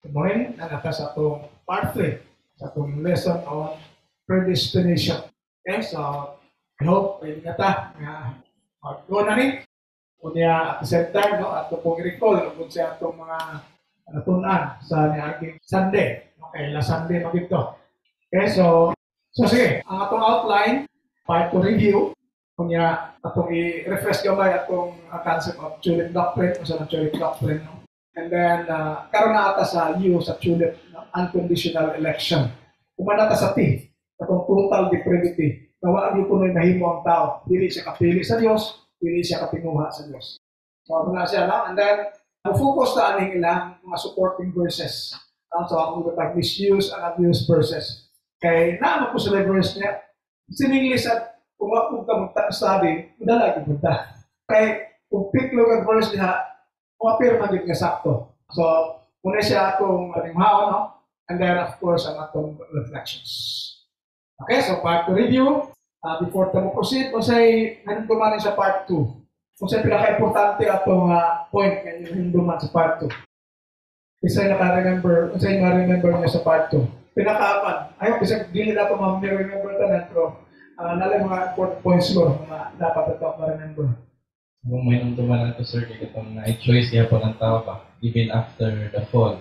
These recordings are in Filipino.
Ngayon, nangata sa itong part 3, sa itong lesson on predestination. Okay, so I hope ay nata nga mag-go na rin. Kunya at the same time, no, at pong i-recall kung sa itong mga natunan sa niaging Sunday. Okay, last Sunday magito. Okay, so sige, ang atong outline, part to review, kunya atong i-refresh gamay atong concept of tulip doctrine, o sa tulip doctrine, no? And then, karon na ata sa U, sa tulip, no? Unconditional election. Kumana ta sa T, atong total depravity. Nawag yung punoy nahimo ang tao. Dili siya kapili sa Diyos, dili siya katinguha sa Diyos. So, ano na siya, no? And then, focus na aning ilang mga supporting verses. So, ako mag misuse and abuse verses. Kaya naman po sa verse niya, sininglis at kung ako ka mag-study, madalagi mo ta. Kaya kung pick look at verse niya, appear man din nga sakto. So, muna siya atong halimhaon, no? And then, of course, ang atong reflections. Okay, so part 2 review. Before tayo proceed, kung sa'y nandumanin sa part 2. Kung sa'y pinaka-importante atong point na nanduman sa part 2. Isa naka-remember, kung sa'y ma-remember niya sa part 2. Pinaka-apan. Ayaw, bisa dili na ito ma-remember tanan, pero nalang mga important points ko, mga dapat ito ma-remember. Kung may nanduman nato, sir, kaya itong na-choice niya po ng tao ba, even after the fall.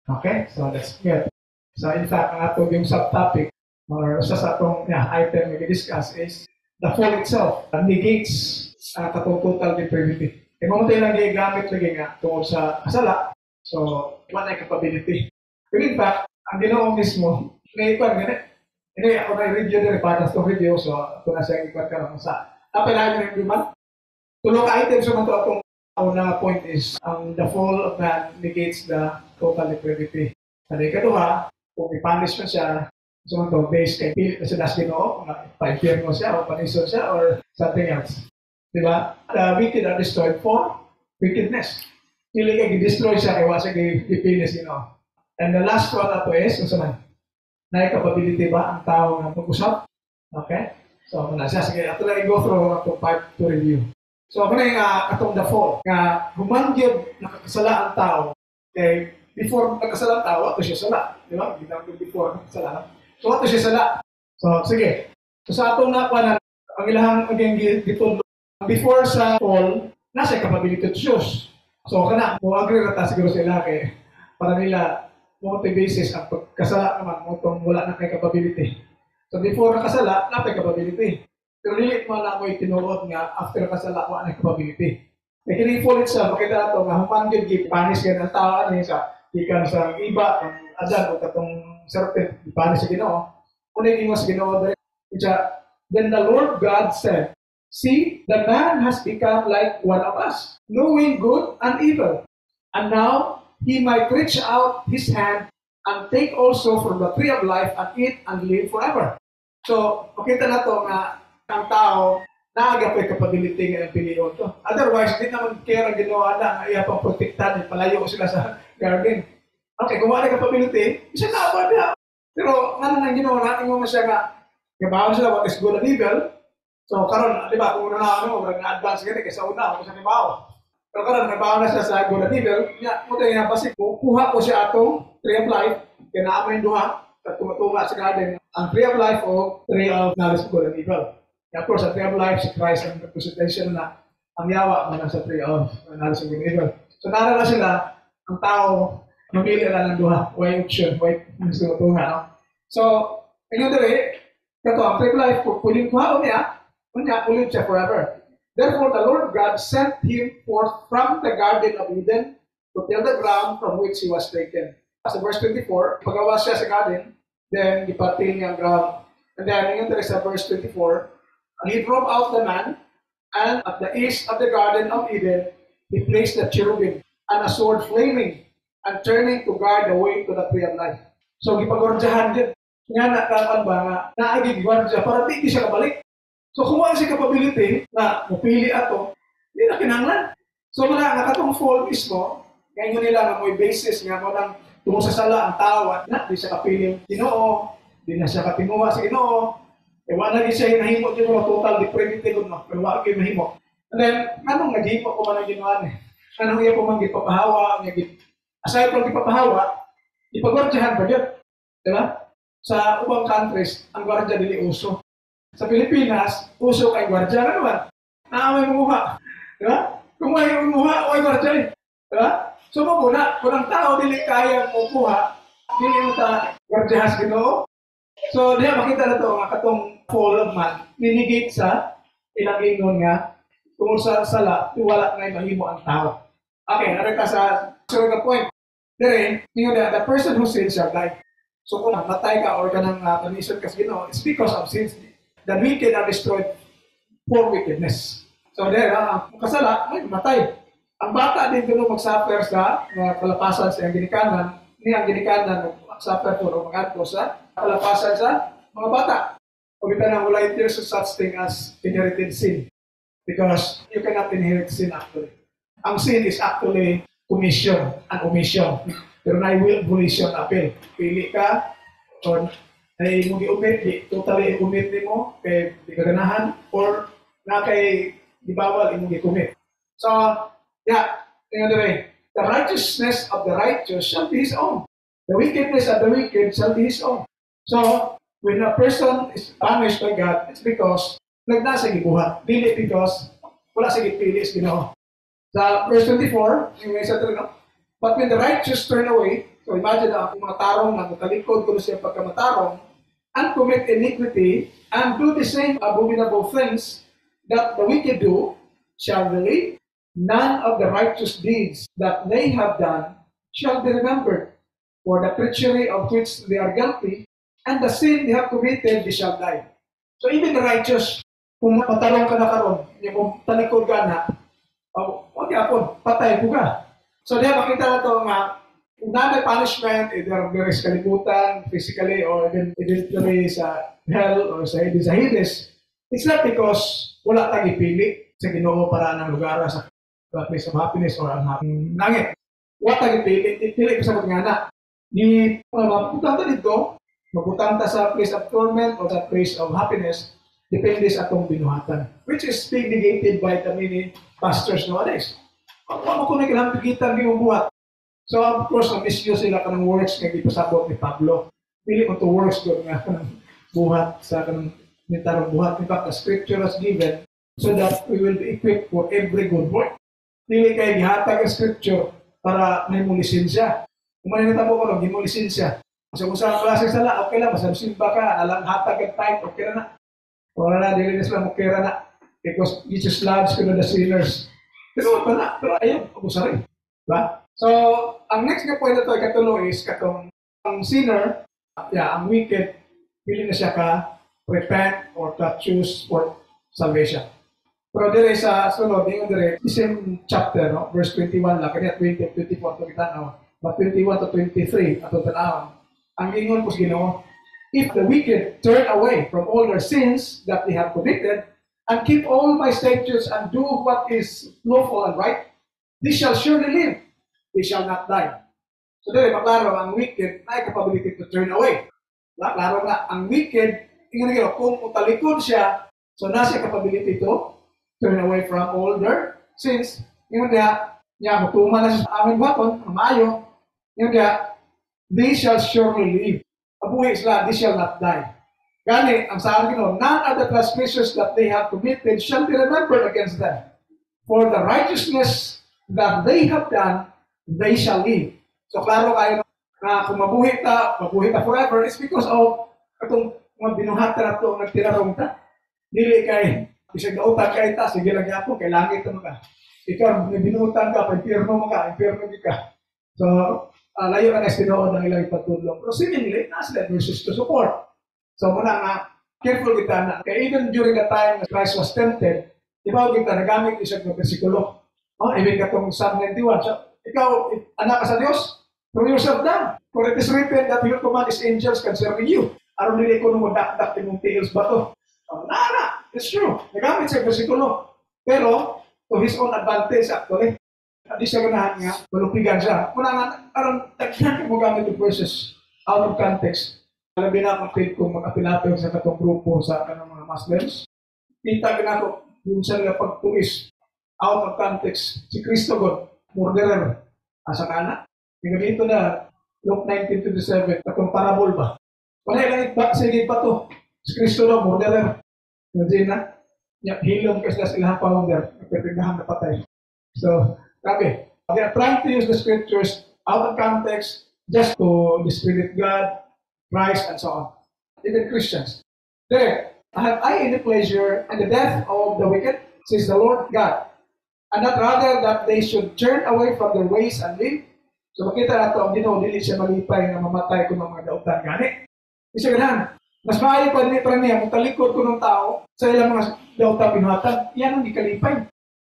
Okay, so let's get. So in fact, ang atong yung subtopic, or sa atong item na i-discuss is the fall itself negates katong total depravity. E mamatay lang gamit lagi nga tungkol sa kasala. So, one ay capability. Pero in fact, ang Ginoo mismo, ngayon ganit. Hindi, ako na-review din, para sa review, so ito na siya ikot ka lang sa. Tapos yung duman. Tulong items naman ito atong una point is the fall of man negates the total depravity. Sa ikaduha, kung i-punish mo siya, so ito, based kay pilit na siya das Ginoo, pa-infirm mo siya, o panison siya, or something else. Diba? The wicked are destroyed for wickedness. Pili ka i-destroy siya, kaya siya i-pinis, And the last one na ito is, kung saan, na-capability ba ang tao na mag-usap? Okay? So, muna siya. Sige, ito na i-go through itong part to review. So, ako na yung atong the fall. Nga, humanggib, nakakasala ang tao. Okay? Before nakasala ang tao, ato siya sala. Di ba? Ginamit before nakasala. So, ato siya sala. So, sige. So, sa atong nakuha ang ilahang gitun before sa fall, nasa capability to choose. So, kana, kung agree na ta siguro sila kay para nila basis ang pagkasala naman mo itong wala na kay capability. So, before nakasala, na kay capability. Pero lilit mo na mo itinuod nga after kasala, wala na capability. Kaya kini-fall itself, makita na ito, nga humanggil, panis ka ng tao, sa ikan sa iba, ang adan, o katong serpent, panis sa Ginoo. Unay ingos Ginoo, then the Lord God said, see, the man has become like one of us, knowing good and evil. And now, he might reach out his hand and take also from the tree of life and eat and live forever. So, makita na ito nga, ang tao, naagapoy capability nga ang piliyon to. Otherwise, hindi naman care ang ginawa na iya pang protektahan, palayo sila sa garden. Okay, kung wala capability, isa na ba niya? Pero ano nang ginawa natin mo siya nga, gabawan sila what is good and evil. So, karon, di ba, kung una na advance gani, kaysa una, kung sa nibawa. Pero karon, nabawa na siya sa good and evil, muta nga basi, kuha ko siya atong tree of life, kaya naamay duha, at tumatunga sa garden, ang tree of life o tree of knowledge of good and evil. Of course, sa tree of life, si Christ ang representation na ang yawa man sa tree of knowledge of good and evil. So, nara na sila, ang tao, mamili na ng duha, way option, way tumatunga, no? So, ngayon dali, ito, ang tree of life, pwedeng kuha niya, ulit siya forever. Therefore, the Lord God sent him forth from the Garden of Eden to till the ground from which he was taken. Sa verse 24, pagawa siya sa garden, then ipatil niya ang ground. And then, ngayon dali sa verse 24, and he drove out the man, and at the east of the Garden of Eden, he placed the cherubim and a sword flaming and turning to guard the way to the tree of life. So, gipagwardyahan din. Nga nakakan ba nga, naagigwardya para di siya kabalik. So, kung wala siya capability na mapili ato, hindi na kinanglan. So, nakatong fall mismo, ngayon nila na may basis nga mo nang tungo sa sala ang tao at di siya kapiling Ginoo, di na siya katinguha sa Ginoo, wala na siya hinahimo dito mga total depravity doon, no? Pero wala kayo mahimo. And then, anong naghimo ko man ang ginawa niya? Anong iya po man gipapahawa? Aside from gipapahawa, ipagwardyahan pa yun. Diba? Sa ubang countries, ang gwardya dili uso. Sa Pilipinas, uso kay gwardya. Ano ba? Naamay mumuha. Diba? Kung may mumuha, may gwardya eh. Diba? So muna, kung ang tao dili kaya mumuha, dili mo ta gwardyahas Ginoo. So diya makita na to nga katong fall of man, ninigit sa ilang ingon nga kung sa sala, wala na mahimo ang tao. Okay, narita sa sunod point. Dire, the person who sins shall die. So kung matay ka or kanang commission ka sa Ginoo, it's because of sins. The wicked are destroyed for wickedness. So there, ang kasala, ay matay. Ang bata din doon mag-suffer sa kalapasan sa iyang ginikanan, niyang ginikanan mag-suffer po mga sa kalapasan sa mga bata. Kung ito na wala there's such thing as inherited sin. Because you cannot inherit sin actually. Ang sin is actually commission and omission. Pero na will volition appeal. Pili ka, or ay mo gi-umit, totally umit mo, kay di ka ganahan, or na kay di bawal, mo gi-commit. So, yeah, the righteousness of the righteous shall be his own. The wickedness of the wicked shall be his own. So, when a person is punished by God, it's because nagdasa gibuhat. Dili because wala sa gipili is Ginoo. Sa verse 24, yung isa talaga, but when the righteous turn away, so imagine na ang mga tarong na matalikod kung siya pagkamatarong, and commit iniquity, and do the same abominable things that the wicked do, shall believe, none of the righteous deeds that they have done shall be remembered, for the treachery of which they are guilty, and the sin they have committed, they shall die. So even the righteous, kung matarong ka na karon, yung talikod ka na, huwag yapon, patay po ka. So diya makita na ito nga, kung na may punishment, either very sa kalibutan, physically, or eventually sa hell, or sa Hades, it's not because wala tayong ipili sa Ginoo para ng lugar sa place of happiness or ang langit. Wala tayong ipili sa mga anak. Di maputanta dito, maputanta sa place of torment or sa place of happiness, depende sa atong binuhatan, which is being negated by the many pastors nowadays. Ano kung nagkilampigitan yung buhat? So, of course, na-misuse sila ka ng works na ipasabot ni Pablo. Pili mo to works doon nga buhat sa kanang nitarong buhat. In fact, the scripture was given so that we will be equipped for every good work. Pili kayo gihatag ang scripture para may mong lisensya. Kung maninita mo ko, hindi mo lisensya. So, kung sa klase sala, okay lang. Basta simba ka, alam hatag at tight, okay na. Wala na, dili na sila mukira na. Because Jesus loves the sinners. Pero ba na? Pero ayun, abusa rin. Diba? So, ang next na point na ito, ikatulo is, katong ang sinner, ang wicked, pili na siya ka repent or to choose for salvation. Pero dire sa sunod, yung dire, same chapter, no? Verse 21 lang, kanya 20, 24, ito kita na. But 21 to 23, ato tanawan. Ang ingon po sa Ginoo, if the wicked turn away from all their sins that they have committed, and keep all my statutes and do what is lawful and right, they shall surely live. They shall not die. So dere, maklaro, ang wicked na capability to turn away. Klaro nga, ang wicked, kung utalikod siya, so nasa capability to turn away from all their sins. Yung niya, matuman na siya sa aming baton, maayo, yung they shall surely live. Abuhi sila, they shall not die. Gani, ang sabi ko, none of the transgressions that they have committed shall be remembered against them. For the righteousness that they have done, they shall live. So, klaro kayo na kung mabuhi ta forever, it's because of itong mga binuhatan na ito, nagtirarong ta. Dili kay, isang nautan kay ta, sige lang yapo, kay langit mo ka. Ikaw, binuhutan ka, impyerno mo ka. So, layo na nestinood ng ilang ipatulong. Pero seemingly, nasa verses to support. So muna nga, careful kita na, kaya even during the time that Christ was tempted, ibaw kita, nagamit isang versikulo. Ibig katong Psalm 91. So, ikaw, anak ka sa Diyos, throw yourself down. For it is written that He will command His angels concerning you. Aron nila ko nung magdakdak yung tiils ba ito? It's true. Nagamit sa versikulo. Pero, to His own advantage actually. At di siya ganahan nga, malupigan siya. Muna nga, aron, tagyan mo gamit yung verses out of context. Alabi na akong kung mag-apilapin sa katong grupo sa kanang mga Muslims. Kita ka na ako, yung sa nila pagtuis, out of context, si Kristo God, murderer, asa ka na. Yung dito na, Luke 19:27, katong parable ba? Wala lang sige pa to. Si Kristo na, murderer. Imagine na, hilom kasi na sila founder, nagpipignahan na patay. So, grabe. They are trying to use the scriptures out of context just to discredit God, Christ, and so on. Even Christians. There, have I any pleasure in the death of the wicked, says the Lord God, and not rather that they should turn away from their ways and live? So makita nato ang Ginoo dili siya malipay nga mamatay ko ng mga dautan gani. Isa ganahan. Mas maayo pa niya kung talikod ko ng tao sa ilang mga dautan binuhatan, iyan ang gikalipay.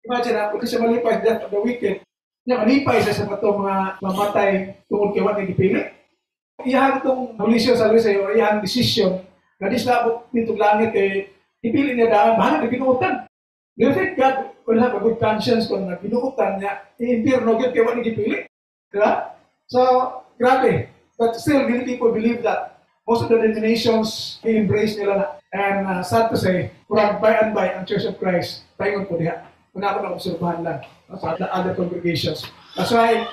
Imagine na, kung siya malipay sa death of the wicked, niya malipay sa itong mga mamatay tungkol kay Juan gipili. Iyan itong molisyon sa Luis o iyan desisyon na di siya nitong langit ipili niya daan, bahala na binuutan. Do you think God will have a good conscience kung binuutan niya, i-impirno yun kay Juan gipili? Diba? So, grabe. But still, many people believe that. Most of the denominations, embrace nila na. And sad to say, by and by, ang Church of Christ, tayo po diha. Una ako na-obserbahan lang sa other congregations. That's why,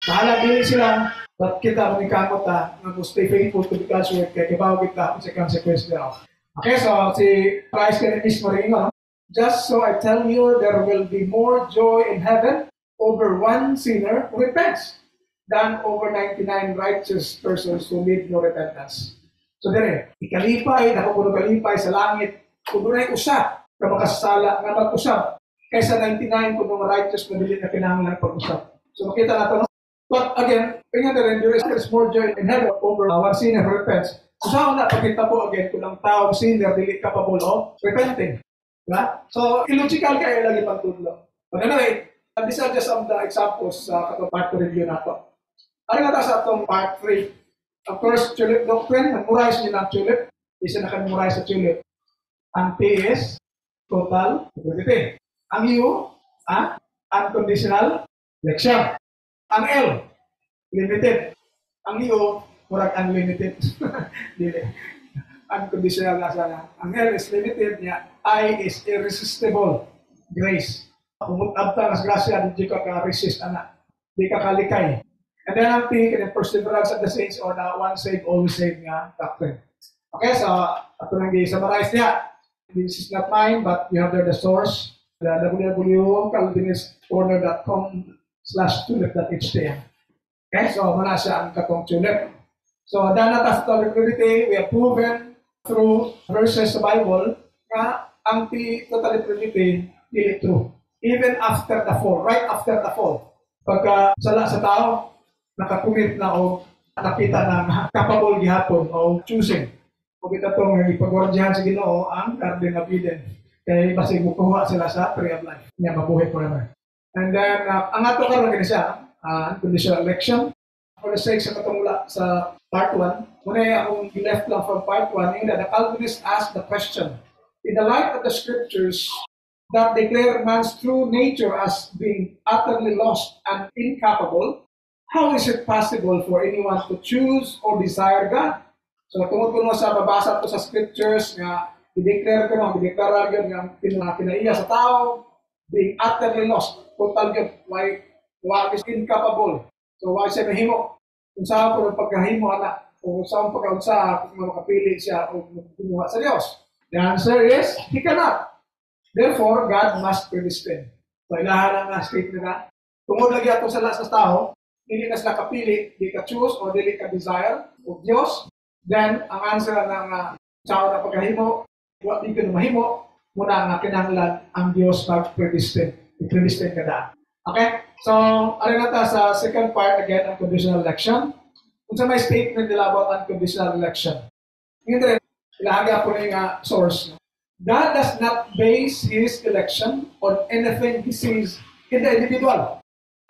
bahala din sila, but kita kami kamot na stay faithful to God's word, kaya kibaw kita sa consequence nila. Okay, so si Christ ka mismo rin, just so I tell you, there will be more joy in heaven over one sinner who repents than over 99 righteous persons who need no repentance. So dire, ikalipay, nakukulo kalipay sa langit, kung doon ay usap, na makasala, nga mag-usap, kaysa 99 kung mga righteous na dili na kinahanglan pag-usap. So makita natin, but again, tingnan na rin, there is more joy in heaven over one sinner who repents. So saan na, pagkita po again, kung ang taong sinner, dili capable of repenting. Diba? So, illogical kayo lagi pagtudlo. But anyway, these are just some of the examples sa part 2 review na ito. Ano nga sa itong part 3? Of course, tulip doctrine, nag-memorize niyo ng tulip. Isa na ka-memorize sa tulip. Ang T is total liquidity. Ang U, unconditional election. Ang L, limited. Ang U, murag unlimited. Unconditional na sana. Ang L is limited niya. I is irresistible. Grace. Kung abta nas grasya, di ka ka-resist, anak. Di ka kalikay. And then ang P, the perseverance of the saints or the one saved, always saved nga doctrine. Okay, so ito lang i-summarize niya. This is not mine, but you have there the source, the www.calvinistorder.com/tulip.htm. Okay, so muna siya ang katong tulip. So, danatas total liquidity, we have proven through verses sa Bible na ang total liquidity is true. Even after the fall, right after the fall. Pagka sala sa tao, nakakumit na o nakita na capable gihapon o choosing. Kung ito itong ipagwardyahan sa Ginoo ang Garden of Eden. Kaya basig mukuha sila sa tree of life. Niya mabuhay forever. And then, ang ato karon gani siya, unconditional election. For the sake sa katungula sa part 1, muna akong left lang from part 1, the Calvinists asked the question, in the light of the scriptures that declare man's true nature as being utterly lost and incapable, how is it possible for anyone to choose or desire God? So, tungkol ko sa babasa ko sa scriptures nga i-declare ko na, i-declare yun nga pinaiya sa tao, being utterly lost, total yun, why is incapable. So, why siya mahimo? Kung saan po ng pagkahimo, anak, o kung saan pagkaunsa, kung makapili siya o kinuha sa Diyos. The answer is, he cannot. Therefore, God must predestine. So, ilahan ang statement na, tungkol lagi atong sa tao, hindi na sila kapili, di ka choose o di ka desire o Diyos, then ang answer ng tao na pagkahimo, di ka mahimo, muna ang kinahanglan ang Diyos mag-predestine. I-predestine ka na. Okay? So, alin na sa second part, again, unconditional election. Kung sa may statement nila about unconditional election. Ngayon rin, ilahaga po na yung source. God does not base His election on anything He sees in the individual.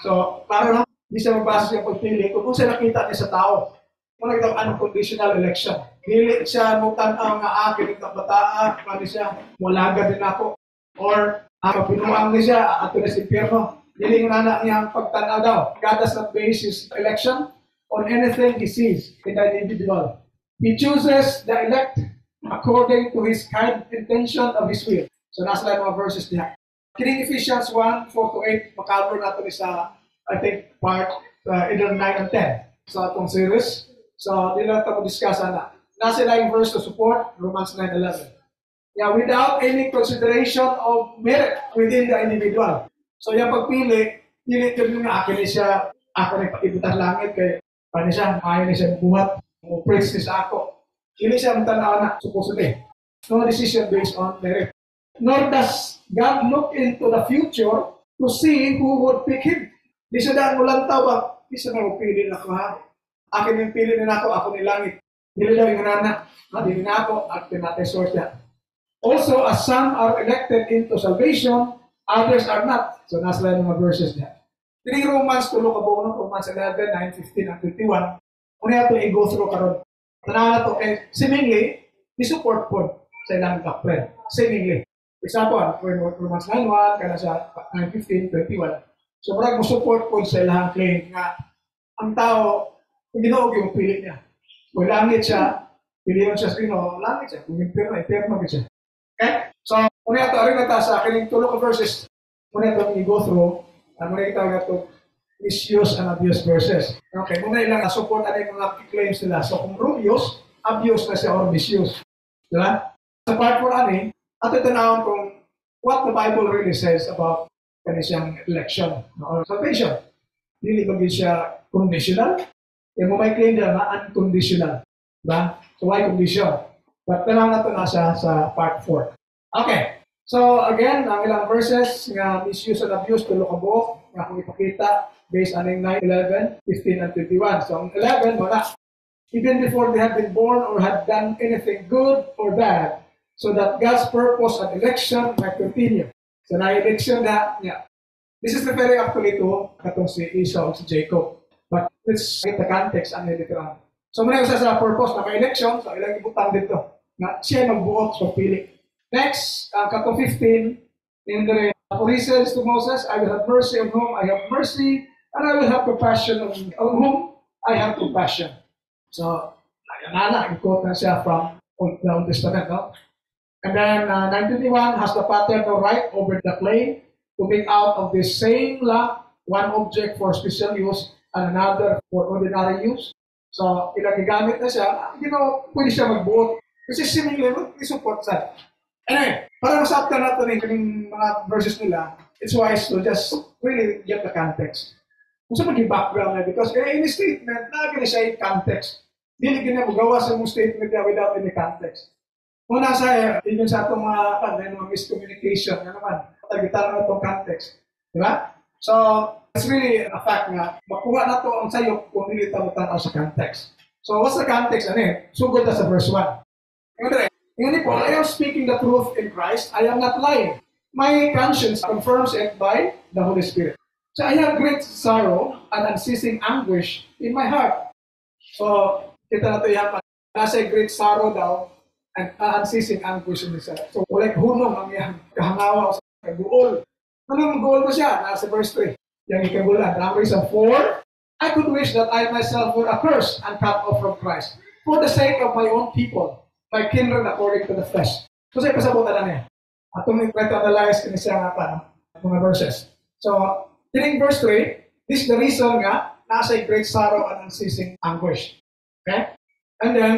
So, para lang, hindi siya magbasa siya pagpili kung siya nakita niya sa tao. Kung nakita ang unconditional election. Dili siya mutanaw nga akin ng bataan, kani siya, walaga din ako. Or, pinuang niya siya, ato na si Pierno. Dili nga na niya ang pagtanaw daw. God does not base His election on anything He sees in the individual. He chooses the elect according to His kind intention of His will. So, nasa lang mga verses niya. Kining Ephesians 1:4-8, makaroon natin sa, I think, part either 9 and 10. sa atong series. So, di lang ito discuss na. Nasa lang verse to support Romans 9:11. Yeah, without any consideration of merit within the individual. So, yung pagpili, pili ko nga akin siya, ako na ipakibutan langit kay paano siya, ayaw na siya buhat, o praise ni sa ako. Hindi siya ang tanaw na, supposedly. No decision based on merit. Nor does God look into the future to see who would pick Him. Di siya daan mo lang tao ba? Di siya na pili na ako ha. Akin yung pili na ako ni langit. Dili daw yung nana. Dili na ako at pinatay source niya. Also, as some are elected into salvation, others are not. So, nasa lang mga verses niya. 3 Romans, tulo ka buo, Romans 11, 9, 15, and 21. Kung na ito i-go through karon. Tanawa na ito, seemingly, i-support po sa ilang doctrine. Seemingly. Example, Romans 9:1, kaya sa 9:15, 21. So, parang mo-support po sa ilang claim nga ang tao, kung ginoog yung pili niya. Kung langit siya, pilihan siya sa Ginoo, langit siya. Kung impirma siya. Okay? So, kung na ito, rin na ta sa akin yung tulo ka verses, kung na ito i-go through, muna itawag ito misuse and abuse verses. Okay, muna ilang support ano yung mga claims nila. So, kung abuse na siya or misuse. Diba? Sa part 4 ani, at ito na kung what the Bible really says about kanisang election or salvation. Hindi ba siya conditional? Yung may claim nila na unconditional. Diba? So, why condition? But tanong na ito nasa sa part 4. Okay. So, again, ang ilang verses nga misuse and abuse, tulo ka buok, nga kung ipakita based on 9, 11, 15, and 21. So, ang 11, wala. Even before they had been born or had done anything good or bad, so that God's purpose and election might continue. So, na-election na niya. This is referring actually to katong si Esau o si Jacob. But let's get the context and literal. So, muna yung sa purpose na may-election, so ilang ibutang dito, na siya magbuot sa pili. Next, katong 15, in the for he says to Moses, I will have mercy on whom I have mercy, and I will have compassion on whom I have compassion. So, i-quote na siya from the Old Testament, no? And then, 9:21, has the pattern no right over the clay to make out of this same lump one object for special use and another for ordinary use? So, ilang gigamit na siya, pwede siya magbuot. Kasi seemingly, i-support siya. Anyway, para masaptan natin yung mga verses nila, it's wise to just really get the context. Kung saan mag-background na, because in the statement, naging siya yung context. Hindi na magawa sa mong statement niya without any context. Kung nasa, yun sa itong mga miscommunication, na naman, tagitan na itong context. Diba? So, it's really a fact nga, makuha na ito ang sayo kung hindi ito matanaw sa context. So, what's the context? Sugod na sa verse 1. Ngayon po, I am speaking the truth in Christ. I am not lying. My conscience confirms it by the Holy Spirit. So I have great sorrow and unceasing anguish in my heart. So, kita na ito yan. Nasa great sorrow daw and unceasing anguish in his heart. So, walang hunong ang yan. Kahangawa sa kaguol. Anong goal mo siya? Nasa verse 3. Yung ikagulan. The reason 4, I could wish that I myself were accursed and cut off from Christ for the sake of my own people, my kindred according to the flesh. So, sa'yo pasabutan na niya. At kung try to analyze ko siya nga mga verses. So, in verse 3, this is the reason nga, nasa great sorrow and unceasing anguish. Okay? And then,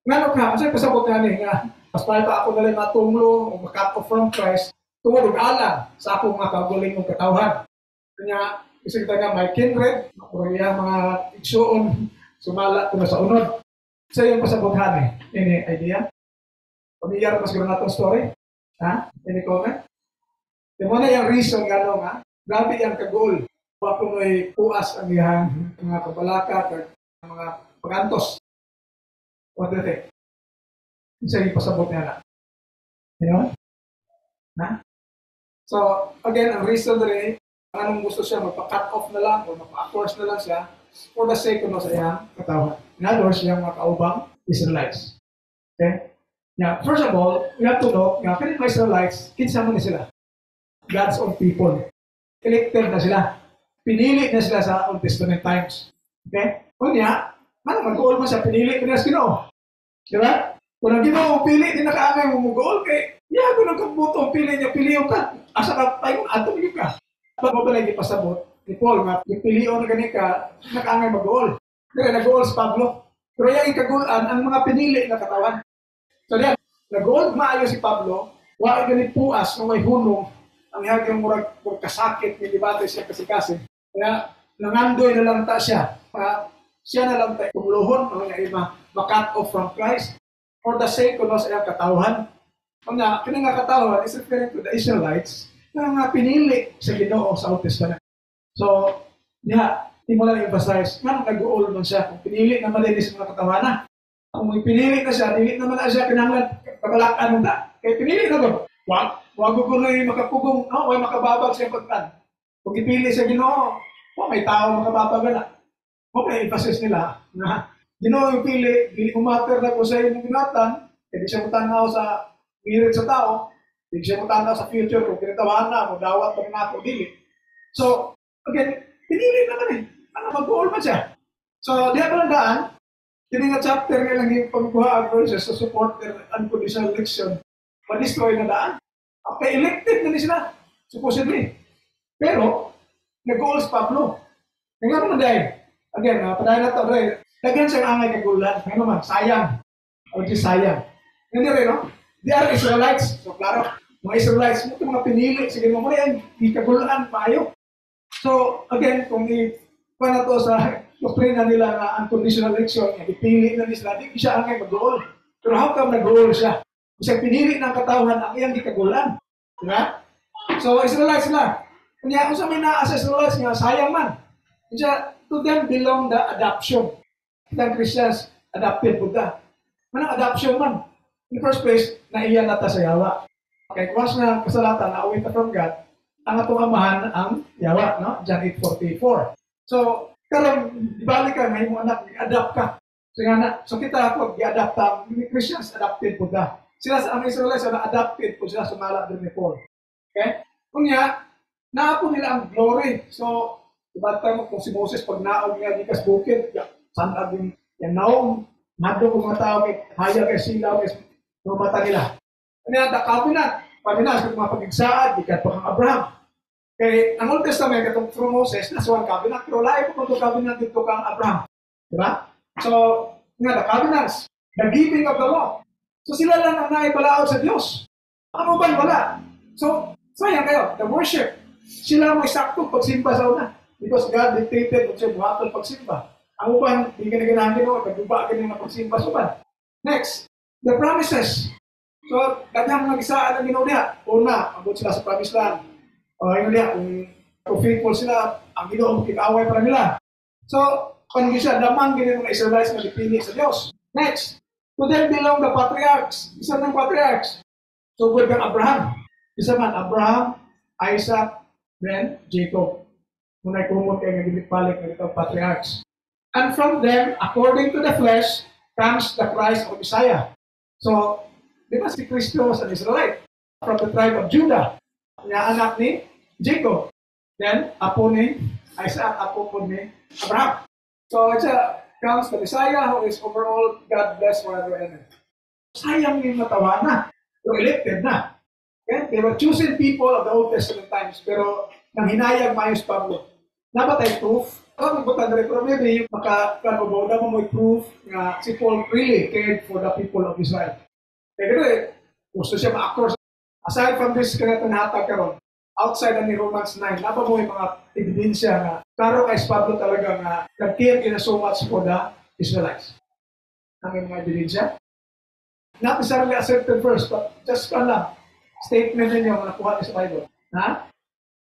nga sa'yo pasabutan na niya, mas pala pa ako nalang matunglo o cut off from Christ, tungod alam sa akong mga kaguling mong katawhan. Kanya, isang kita nga, my kindred, o mga igsuon, sumala ko na sa unod. Sa yung pasabughan Any idea? Pamilya mas gano'n natong story? Ha? Any comment? Yung na yung reason gano'n nga, grabe yung kagul. Kung may puas ang iyang mga kabalakat at mga pagantos. What do you think? Isa yung pasabog niya na. Yun? Ha? So, again, ang reason rin, anong gusto siya, magpa-cut off na lang o magpa-force na lang siya for the sake of sa iyang katawan. In other words, yung mga kaubang Israelites. Okay? Now, first of all, we have to know, kanina mga Israelites, kinsa mo na sila? God's own people. Elected na sila. Pinili na sila sa Old Testament times. Okay? Kunya, mag-goal mo siya, pinili ko na sa Ginoo. Diba? Kung ang Ginoo pili, di na kaamay mo mag-goal kay, kung nagkabuto, pili niya, piliyon ka. Asa ka tayo, atong yun ka. Pag mo pala pasabot, ni Paul, nga, yung piliyon na ganin ka, nakaangay mag-goal. Kaya nag-goal si Pablo. Pero yung ikagulan, ang mga pinili na katawan. So yan, nag-goal maayo si Pablo, wala ganit puas nung may hunong, ang hagyang murag kasakit, ni debate siya kasi. Kaya nangandoy na lang ta siya. Siya na lang tayo kumuluhon, ang nga ma-cut off from Christ for the sake of sa iyang katawhan. Ang nga, kinang katawhan is referring to the Israelites na nga pinili sa Ginoo sa Old Testament. So, di mo lang emphasize, nga nag-uol man siya, kung pinili na malinis mga katawanan. Kung may pinili na siya, dili naman na siya kinanglan, kabalakan mo na. Kaya pinili na ba? Wag ko na yung makapugong, may makababag siya pagkan. Kung ipili siya Ginoo, may tao makababag na. Okay, emphasis nila na Ginoo yung pili, dili umater na ko sa iyong ginatan, di siya matanaw sa mirit sa tao, di siya matanaw sa future, kung kinatawahan na, magdawat pa nga ako, dili. So, again, pinili naman eh. Mag-goal man siya. So, diya pa lang daan, yun nga chapter nga lang yung pagkuha ang verses to support their unconditional election. Ma-destroy na daan. Okay, elected na sila, supposedly. Pero, nag-goal si Pablo. Nga naman dahil, again, padahin na ito, lagyan siyang angay kagulan. Nga naman, sayang. O di sayang. Hindi rin, no? They are Israelites. So, klaro, mga Israelites, ito mga pinili. Sige mo yan, di kagulan, maayo. So, again, kung na to sa doktrina nila na unconditional election, ipili na nila, di siya angay mag-goal. Pero how come nag-goal siya? Kasi pinili ng katawhan ang iyang ikagulan. Diba? So, Israelites sila. Kanya, kung sa may naasa Israelites nga, sayang man. Kaya, to them belong the adoption. Kitang Christians, adopted Buddha. Manang adoption man. In the first place, naiyan nata sa yawa. Okay, once na kasalatan, na-away ka from God, ang atong amahan ang yawa, no? John 8:44. So, karang ibalik ka, may mga anak, i-adapt ka. So kita ako, i-adapt ka, mga Christians, adopted po da. Sila sa ang Israelites, adopted po sila sumala din ni Paul. Okay? Kunya, naapo nila ang glory. So, diba tayo kung si Moses, pag naog niya, di kas bukid, sandag din, yan naong, nado kong mga tao, haya kay silaw, kay mata nila. Kanya, the covenant, paminas, kung mga pag-igsaad, di ka pa kang Abraham. Kaya, ang Old Testament, katong through Moses, nasa one covenant, pero lahat po kung covenant dito kang Abraham. Diba? So, nga, the covenants, the giving of the law. So, sila lang ang naibalaod sa Diyos. Ano ba wala? So, sayang kayo, the worship. Sila may sakto pagsimba sa una. Because God dictated kung siya buhatol pagsimba. Ang uban, hindi ka na ganahan mo, pagduba ka na pagsimba sa uban. Next, the promises. So, kanyang mga gisaan ang ginaw niya. Una, abot sila sa promised land. Yun niya, kung faithful sila, ang Ginoo magkikaway para nila. So, kung siya, damang ganyan mga Israelites na dipili sa Diyos. Next, to them belong the patriarchs. Isa ng patriarchs. So, with Abraham. Isa man, Abraham, Isaac, then Jacob. Muna'y kumot kayo ng balik ng itong patriarchs. And from them, according to the flesh, comes the Christ of Messiah. So, di ba si Kristo was an Israelite? From the tribe of Judah. Kaya anak ni Jacob. Then, apo ni Isaac, apo po ni Abraham. So, it's comes the Messiah who is overall God bless forever and ever. Sayang yung natawa na. Yung elected na. Okay? They were chosen people of the Old Testament times. Pero, nang hinayag mayos Pablo. Dapat ay proof. Magbutan na rin. Pero maybe, makaboda mo may proof na si Paul really cared for the people of Israel. Kaya gano'n gusto siya ma-accord. Aside from this, kanatang hatag karon, outside ni Romans 9, napa mo yung mga ebidensya na klaro kay Pablo talaga na nag-care in so much for the Israelites. Ang mga ebidensya. Not necessarily a certain verse, but just lang, statement ninyo na nakuha niyo sa Bible.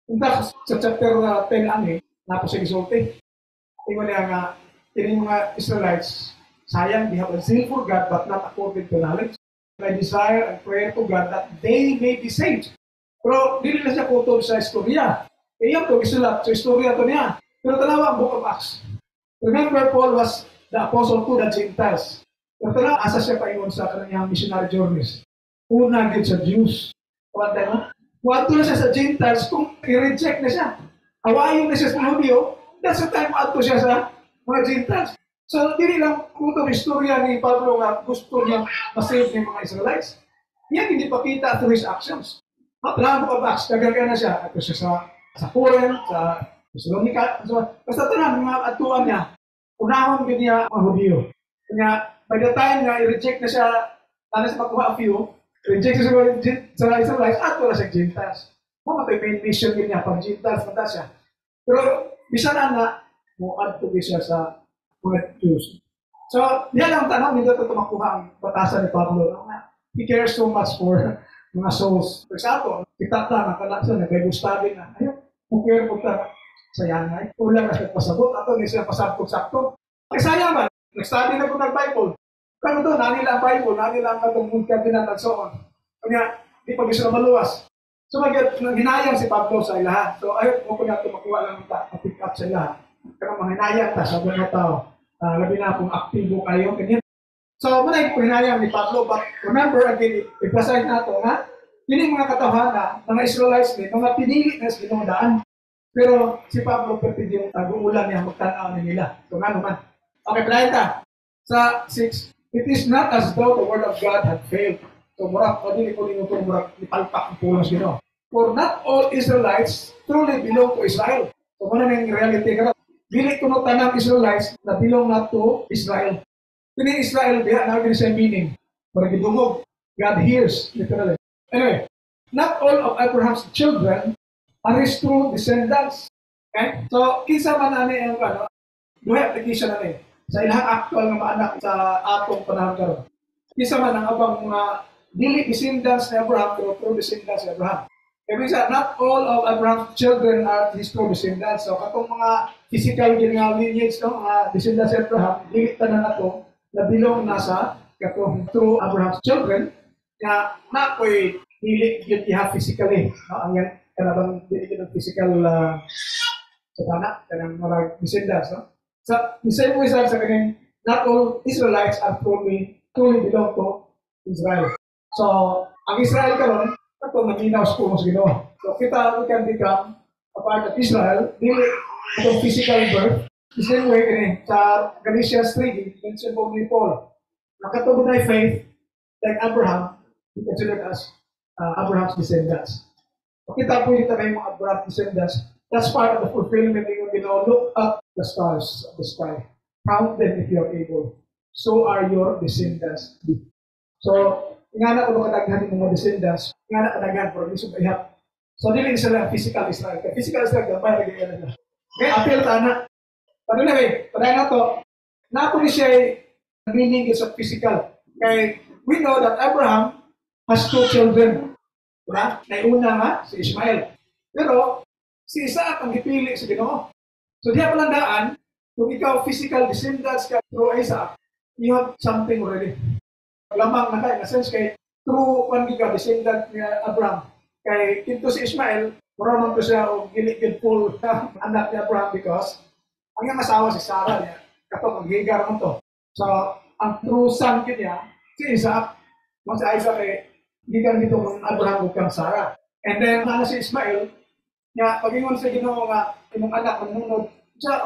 In fact, sa chapter 10 ani, napo siya gisulti. Tingnan niya nga, yung mga Israelites, sayang, they have a zeal for God, but not according to knowledge. I desire and pray to God that they may be saved. Pero hindi na siya kutob sa istorya. Iyan to, isulat sa istorya to niya. Pero tanawa ang Book of Acts. Remember, Paul was the apostle to the Gentiles. Pero tanawa, asa siya paingon sa kanyang missionary journeys. Una, din sa Jews. Kuwanta mo? Kuwanto na siya sa Gentiles kung i-reject na siya. Awayin na siya sa Hudyo, that's the time ato siya sa mga Gentiles. So, hindi lang kutong istorya ni Pablo na gusto niya masave ng mga Israelites. Yan hindi pakita through his actions. Matramo ka ba? Kagaga na siya. Ito siya sa Corinth, sa Thessalonica. So, basta tanan, mga atuan niya. unahon din niya mga Hudyo. Kaya, by the time nga, i-reject na siya, sa magkuha a few, reject siya sa Israelites, at wala siya Gentiles. Mamatay main mission din niya, pag Gentiles, mata siya. Pero, bisa na mo-add to siya sa mga Jews. So, yan ang tanong, hindi ito makuha ang batasan ni Pablo. He cares so much for mga souls. For example, kita lang, nakalaksa, nag-Bible study na, ayun, care po ta sa yanay. Ulang na siya pasabot, ato hindi siya pasabot-sakto. Ay sayang man, nag-study na po ng-Bible. Pero ito, nanila ang Bible, nanila ang katong kabinet at so on. Kaya, di pa gusto na maluwas. So, hinayang si Pablo sa ilahan. So, ayun, mo po natin makuha lang ita, ma-pick up sa ilahan. Kaya mga hinayang ta, sabi na tao, labi na kung aktibo kayo, ganyan. So, muna yung hinayang ni Pablo, but remember, again, i-present nato na, yun yung mga katawhana, mga Israelites din, mga pinili na sa daan. Pero si Pablo pwede yung tag-uulan niya, magtanaw nila. So nga naman. Okay, palayan ka. Sa 6, it is not as though the word of God had failed. So murag, pwede ko rin ito, murag, ipalpak ang pulang sino. For not all Israelites truly belong to Israel. So muna yung reality ka na. Dili ko no tanang Israelites na belong not to Israel. Kini Israel, diha na rin siya meaning. Para gidungog, God hears, literally. Anyway, not all of Abraham's children are his true descendants. Okay? So, kinsa man ani ang duha application na sa ilang actual nga maanak sa atong panahon karon. Kinsa man ang abang mga dili descendants ni Abraham pero true descendants ni Abraham. Kaya sa not all of Abraham's children are his true descendants. So, katong mga physical lineage no, mga descendants ni Abraham, dili tanan nato na belong nasa katong true Abraham's children na ko'y dili yun iha physically. No? Ang yan, kanabang dili yun physical sa tanak, kanang mga descendants. No? Sa the same way sa kaning, not all Israelites are truly belong to Israel. So, ang Israel karon ito naminaw sa kumos Ginoo. So, we can become a part of Israel, dili itong physical birth. The same way, sa Galatians 3, mention po ni Paul, nakatugod na faith, like Abraham, we consider as Abraham's descendants. So, kita po yung tayo mga Abraham's descendants. That's part of the fulfillment of look up the stars of the sky. Count them if you are able. So are your descendants. So, ingana ko makadaghan ng mga descendants, ingana kadaghan for this ihap. So, dili sila physical Israel. Kaya physical Israel, gamay na ganyan nila. Kaya appeal tanak. Pero anyway, paday na to, nato ni siya meaning is of physical. Kaya we know that Abraham has 2 children. Diba? Nauna nga, si Ishmael. Pero, si Isaac ang ipili sa Ginoo. So, diya palandaan, kung ikaw physical descendants ka through Isaac, you have something already. Lamang na tayo, na sense kay through one ikaw descendant ni Abraham. Kay ito si Ishmael, maramang ko siya o giligid full anak ni Abraham because ang iyang asawa si Sarah niya, katong mag-higar mo to. So, ang true son niya, si Isaac, kung si Isaac ay gigan dito kung Abraham kang Sarah. And then, si Ishmael, niya, pag-ingon sa Ginoo nga, imong anak, manunod, siya,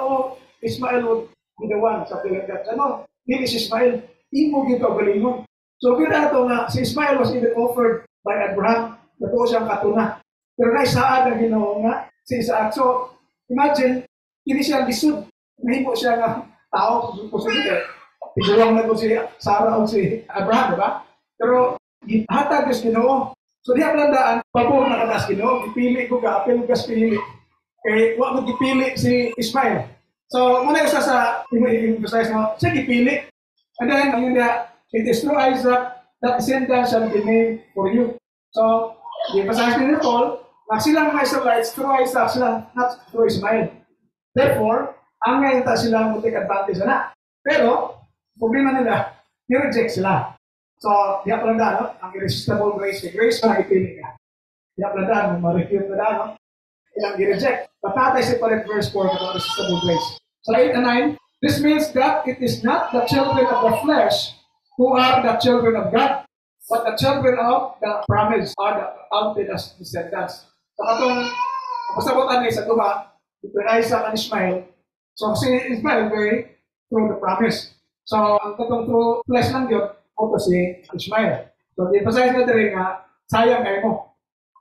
Ishmael would be the one, sa Pilipinas. Ano? Hindi si Ishmael, imo gito galingon. So, kita ito nga, si Ishmael was even offered by Abraham, nato siyang katuna. Pero naisaad ang Ginoo nga, si Isaac. So, imagine, hindi siya lisod. Nahimo siya nga tao, posible. Igulang na po si Sarah o si Abraham, diba? Pero, hatag yung Ginoo. So, diya palandaan, pabor na katas Ginoo, ipili ko ka, apil ka pili. Eh, wag mo ipili si Ishmael. So, muna isa sa emphasize mo, siya ipili. And then, yun na, it is through Isaac that descendants shall be named for you. So, i-emphasize ni Paul, na silang mga Israelites through Isaac sila, not through Ishmael. Therefore, ang ngayon ta sila take advantage na. Pero, problema nila, ni-reject sila. So, diya palandaan, no? Ang irresistible grace, the grace pa ipili ka. Diya palandaan, ma-refute na daan, no? Ilang i-reject. Patatay separate verse 4 ng irresistible grace. So, 8 and 9, this means that it is not the children of the flesh who are the children of God, but the children of the promise are the counted as descendants. So, atong pasabotan niya sa duha, between Isaac and Ishmael, so si Ishmael way through the promise. So, ang katong through flesh lang yun, o si Ishmael. So, di-emphasize na rin nga, sayang kayo mo.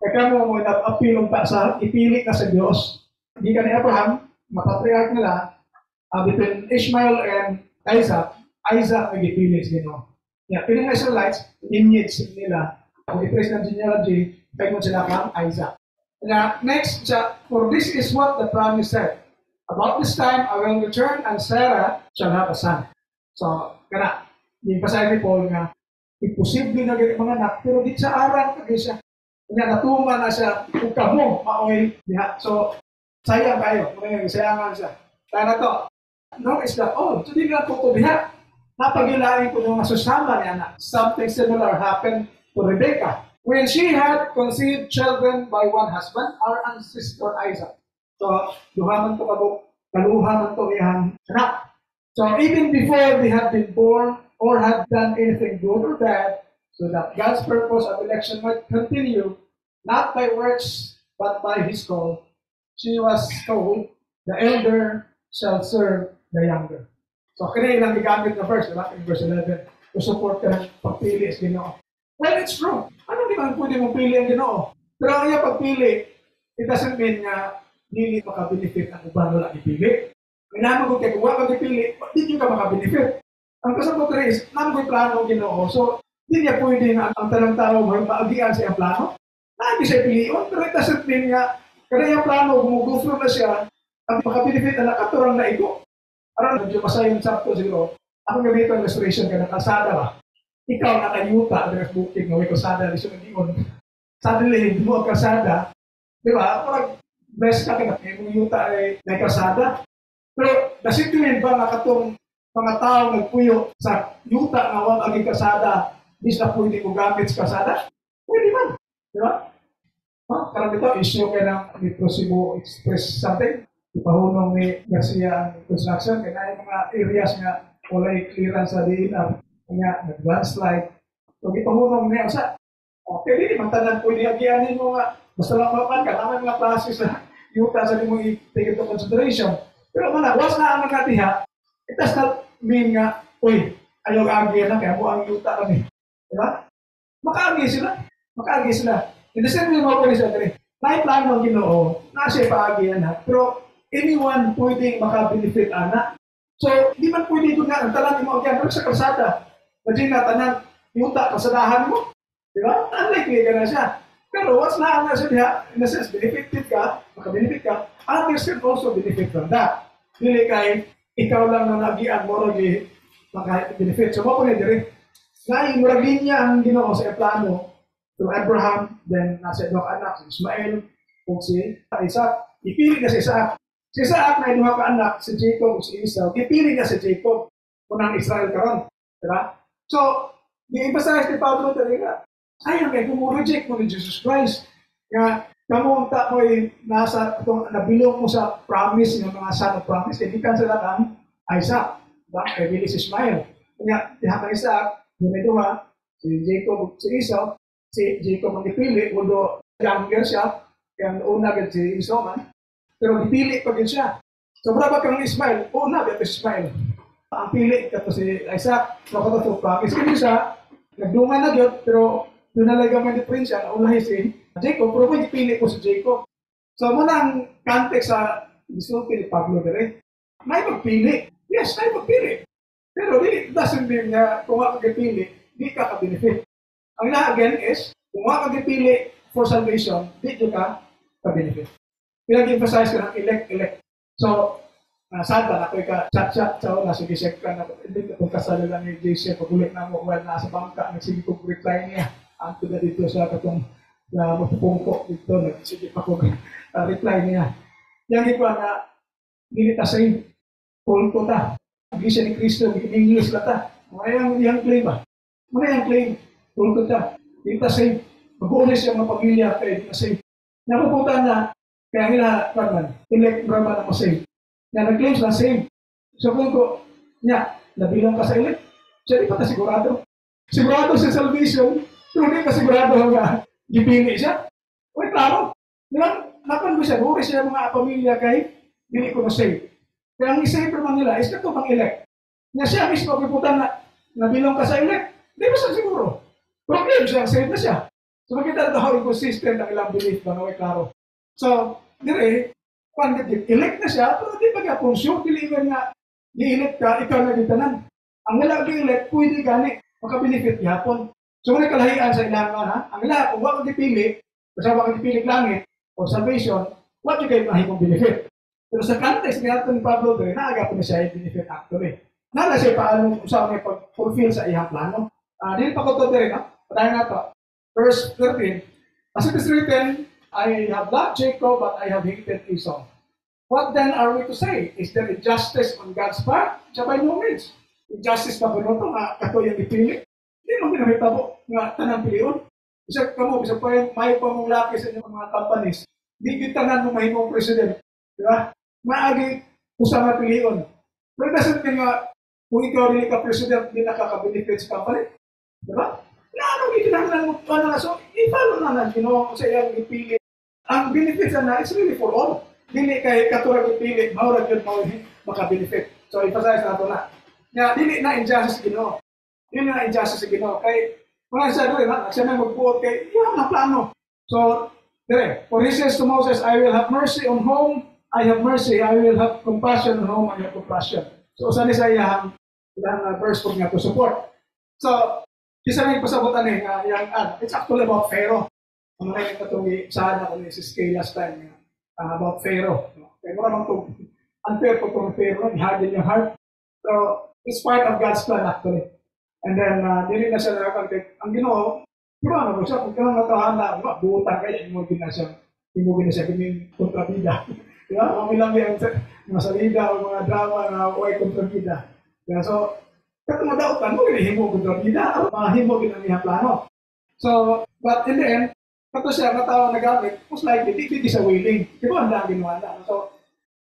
Kaya mo na-appeal pa sa ipili ka sa Diyos. Hindi ka ni Abraham, mapatriarch nila, between Ishmael and Isaac, Isaac ay gipili sa Ginoo. Yeah, piling Israelites, lineage nila. Kung i-trace ng genealogy, kaya mo sila kang Isaac. Now, next, for this is what the promise said. About this time, I will return and Sarah shall have a son. So, kana, yung pasahe ni Paul nga, imposible na ganit mga anak, pero di sa arang kagay siya. Kanya natuma na siya, kung kamo, maoy diha. So, sayang kayo, mga sayangan siya. Kaya na to, no, is that all? So, di nga po diha. Napagilain ko ng masusama niya na something similar happened to Rebecca. When she had conceived children by one husband, our ancestor Isaac. So, duhaman to kabo, kaluhaman to iyang anak. So, even before they had been born or had done anything good or bad, so that God's purpose of election might continue, not by works, but by His call, she was told, the elder shall serve the younger. So, kaya ilang gigamit na verse, diba? In verse 11, to support ka ng pagpili sa Ginoo. Well, it's true. Ano di man pwede mong pili ang Ginoo? Pero ang iyang pagpili, it doesn't mean nga hindi makabenefit ang uban wala ipili. May naman kung kaya kung wala kang ipili, hindi ka makabenefit. Ang kasabot rin is, naman kong plano ang Ginoo. So, hindi niya pwede nga ang tanang tao maagian sa iyang plano. Hindi siya piliyon, pero it doesn't mean nga kada iyang plano, gumugufro na siya, ang makabenefit na nakaturang na ito. Parang medyo masayon sakto siguro. Ako gamit ang restoration ka ng kalsada ba? Ikaw nakayuta ang booking ng kalsada ni Sunod-ion. Suddenly, hindi mo ang kalsada. Di ba? Parang best ka kaya mong yuta ay may kalsada. Pero nasituin ba nga katong mga tao nagpuyo sa yuta nga wag ang kalsada, di sa pwede mo gamit sa kalsada? Pwede man. Di ba? Karang ito, issue ka ng Metro Cebu Express something. Ipahunong ni Garcia ang construction. Kaya yung mga areas nga walay clearance sa DNR. Kaya nag-landslide. So, ipahunong niya sa pwede naman tanan pwede agianin mo nga basta lang mapan ka. Naman mga klase sa yuta sa di mo i-take into consideration. Pero was na ang mga diha, it does not mean nga, uy, ayaw agian na kaya mo ang yuta kami. Diba? Makaagi sila. Makaagi sila. In the same way mo po ni sa diri. May plano ang Ginoo, nasa paagian na. Pero anyone pwedeng maka-benefit ana. So, di man pwede doon nga, ang talan mo agyan, pero sa kalsada, kasi nga tanan, yuta, kasadahan mo. Di ba? Unlikely ka na siya. Pero what's na ang nasa diha, in a sense, benefited ka, maka-benefit ka, others can also benefit from that. Dili kay, ikaw lang na nagian mo, maka-benefit. So, mo po niya diri. Ngayon, muragin niya ang Ginoo sa plano to Abraham, then nasa ibang anak, si Ismael, kung si Isaac. Ipili na si Isaac. Si Isaac na inuha ka anak, si Jacob, si Esau. Ipili na si Jacob, kunang Israel karon. Diba? So, i-emphasize ni Pablo talaga, ayun kay kung mo-reject mo ni Jesus Christ, nga kamunta mo ay nasa, itong nabilong mo sa promise ng mga son of promise, hindi ka sila ng Isaac. Diba? Kaya bili si Ismael. Kaya, diha ka Isaac, yun ito ha, si Jacob, si Esau, si Jacob ang ipili, although younger siya, kaya una agad si Esau man, pero dipili pa din siya. So, braba kang Ismael, una agad si Ismael. Ang pili ka si Isaac, nakatato promise. Kasi siya, nagdungan na yun, pero doon nalaga man ni Prince siya, naunahin si Jacob, pero may dipili ko si Jacob. So, muna ang context sa disulti ni Pablo dire. May magpili. Yes, may magpili. Pero it doesn't mean nga kung ako magpili, di ka ka-benefit. Ang lahat again is, kung ako magpili for salvation, di ka ka-benefit. Pinag-emphasize ka ng elect. So, sad ba na ako'y ka-chat-chat sa una, sige check ka na, hindi ka kung kasala lang ni JC, pagulit na mo, well, nasa bangka, nagsige kong reply niya, anto na dito sa katong mapupungko dito, nagsige pa kong reply niya. Yang ito na, hindi ta save, kulto ta, Iglesia ni Cristo, in English na ta, mga yung claim ba? Mga yung claim, kulto ta, hindi ta save, mag-uulis yung mga pamilya, kaya hindi ta save. Napupunta na, kaya nila, elect brahman na masave. Na nag-claims na save. So kung ko, nabilang ka sa elect, siya di pa ta sigurado. Sigurado sa salvation, pero di pa sigurado nga gipili siya. Uy, klaro. Napan mo siya, buhay siya mga pamilya kay hindi ko na-save. Kaya ang isave naman nila is ito pang elect. Nga siya mismo kiputan na nabilang ka sa elect, di ba siya siguro? Problem siya, save na siya. So makita na how inconsistent ang ilang belief ba, uy, klaro. So, dire, elect na siya, pero di ba nga punsyo, diligan nga Giilit ka, ikaw na gintanan. Ang wala giilit, pwede gani, makabenefit gihapon. So, muna kalahian sa ilang ha? Ang lahat, kung wala kang dipili, kasi wala kang dipili langit, o salvation, what you kayo mahimong benefit? Pero sa context ni Anthony Pablo Dre, naaga po na siya yung benefit actually. Nala siya paano sa mga pag-fulfill sa iyang plano. Dili pa ko to rin, no? Patayin na to. Verse 13, as it is written, I have loved Jacob, but I have hated Esau. What then are we to say? Is there injustice on God's part? Siya by no means. Injustice pa po ito nga kato yung ipili. Hindi mo ginamita mo nga tanang piliyon. Bisa kamo, bisa pa yung may pamulaki sa inyong mga companies. Di kita mo mahimong president. Diba? Maagi usama piliyon. Pero doesn't mean nga kung ikaw rin ka president, hindi nakaka-benefit sa company. Diba? Ano gikinahanglan mo pa na? So, i-follow na lang, sa iyang ipili. Ang benefits na it's really for all. Dili kay katulad ipili, maurag yun mo maka-benefit. So, emphasize na ito na. Dili na injustice Ginoo. Dili na injustice Ginoo. Kay, mga siya doon, siya na magbuot kay, yan ang plano. So, dire, for he says to Moses, I will have mercy on whom I have mercy. I will have compassion on whom I have compassion. So, saan sa iyang verse po nga to support. So, isa na yung pasabutan it's actually about Pharaoh. Ano na yung katong saan ako ni Siskay last time about Pharaoh. Kaya naman itong unfair po itong Pharaoh, i-harden yung heart. So, it's part of God's plan actually. And then, dili na siya nakakagtig. Ang Ginoo, pero ano siya, kung kailang natahan na, buutan kayo, imugin na siya, kaming kontrabida. Diba? Kami lang yung mga salida o mga drama na way kontrabida. So, katong madautan mo, hinihimo kontrabida, o mahimo ginamihang plano. So, but in the end, kato siya natawag na gamit, most likely, di siya willing. Di ba, ang ginawa na. So,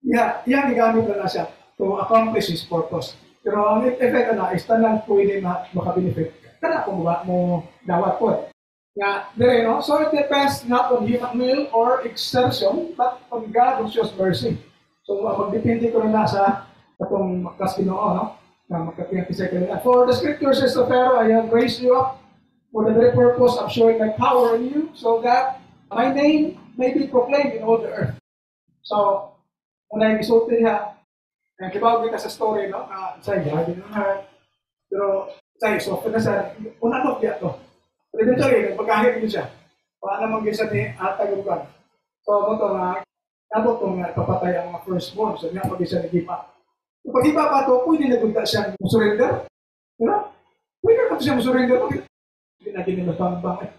yan gigamit na siya to accomplish his purpose. Pero ang effect na is tanang pwede na makabenefit. Kana kung mo dawat po. No? So it depends not on human will or exertion, but on God who shows mercy. So magdepende ko na sa katong kas Ginoo, no? Na magkapiyantisa ko na. For the scripture says to Pharaoh, I have raised you up for the very purpose of showing my power in you, so that my name may be proclaimed in all the earth. So, unay gisulti niya, kibaw kita sa story, no? Sa garden ng heart. Pero, so, na sa, unanok niya to. Pero eventually, nagpagkahit niyo siya. Paano mag-isa ni Atagugan. So, ano to na, tapos itong papatay ang mga firstborn. So, nga mag-isa ni Gipa. So, pag iba pa to, pwede nagpunta siya surrender. Diba? Pwede pa siya surrender. Hindi na ginilabang-bang.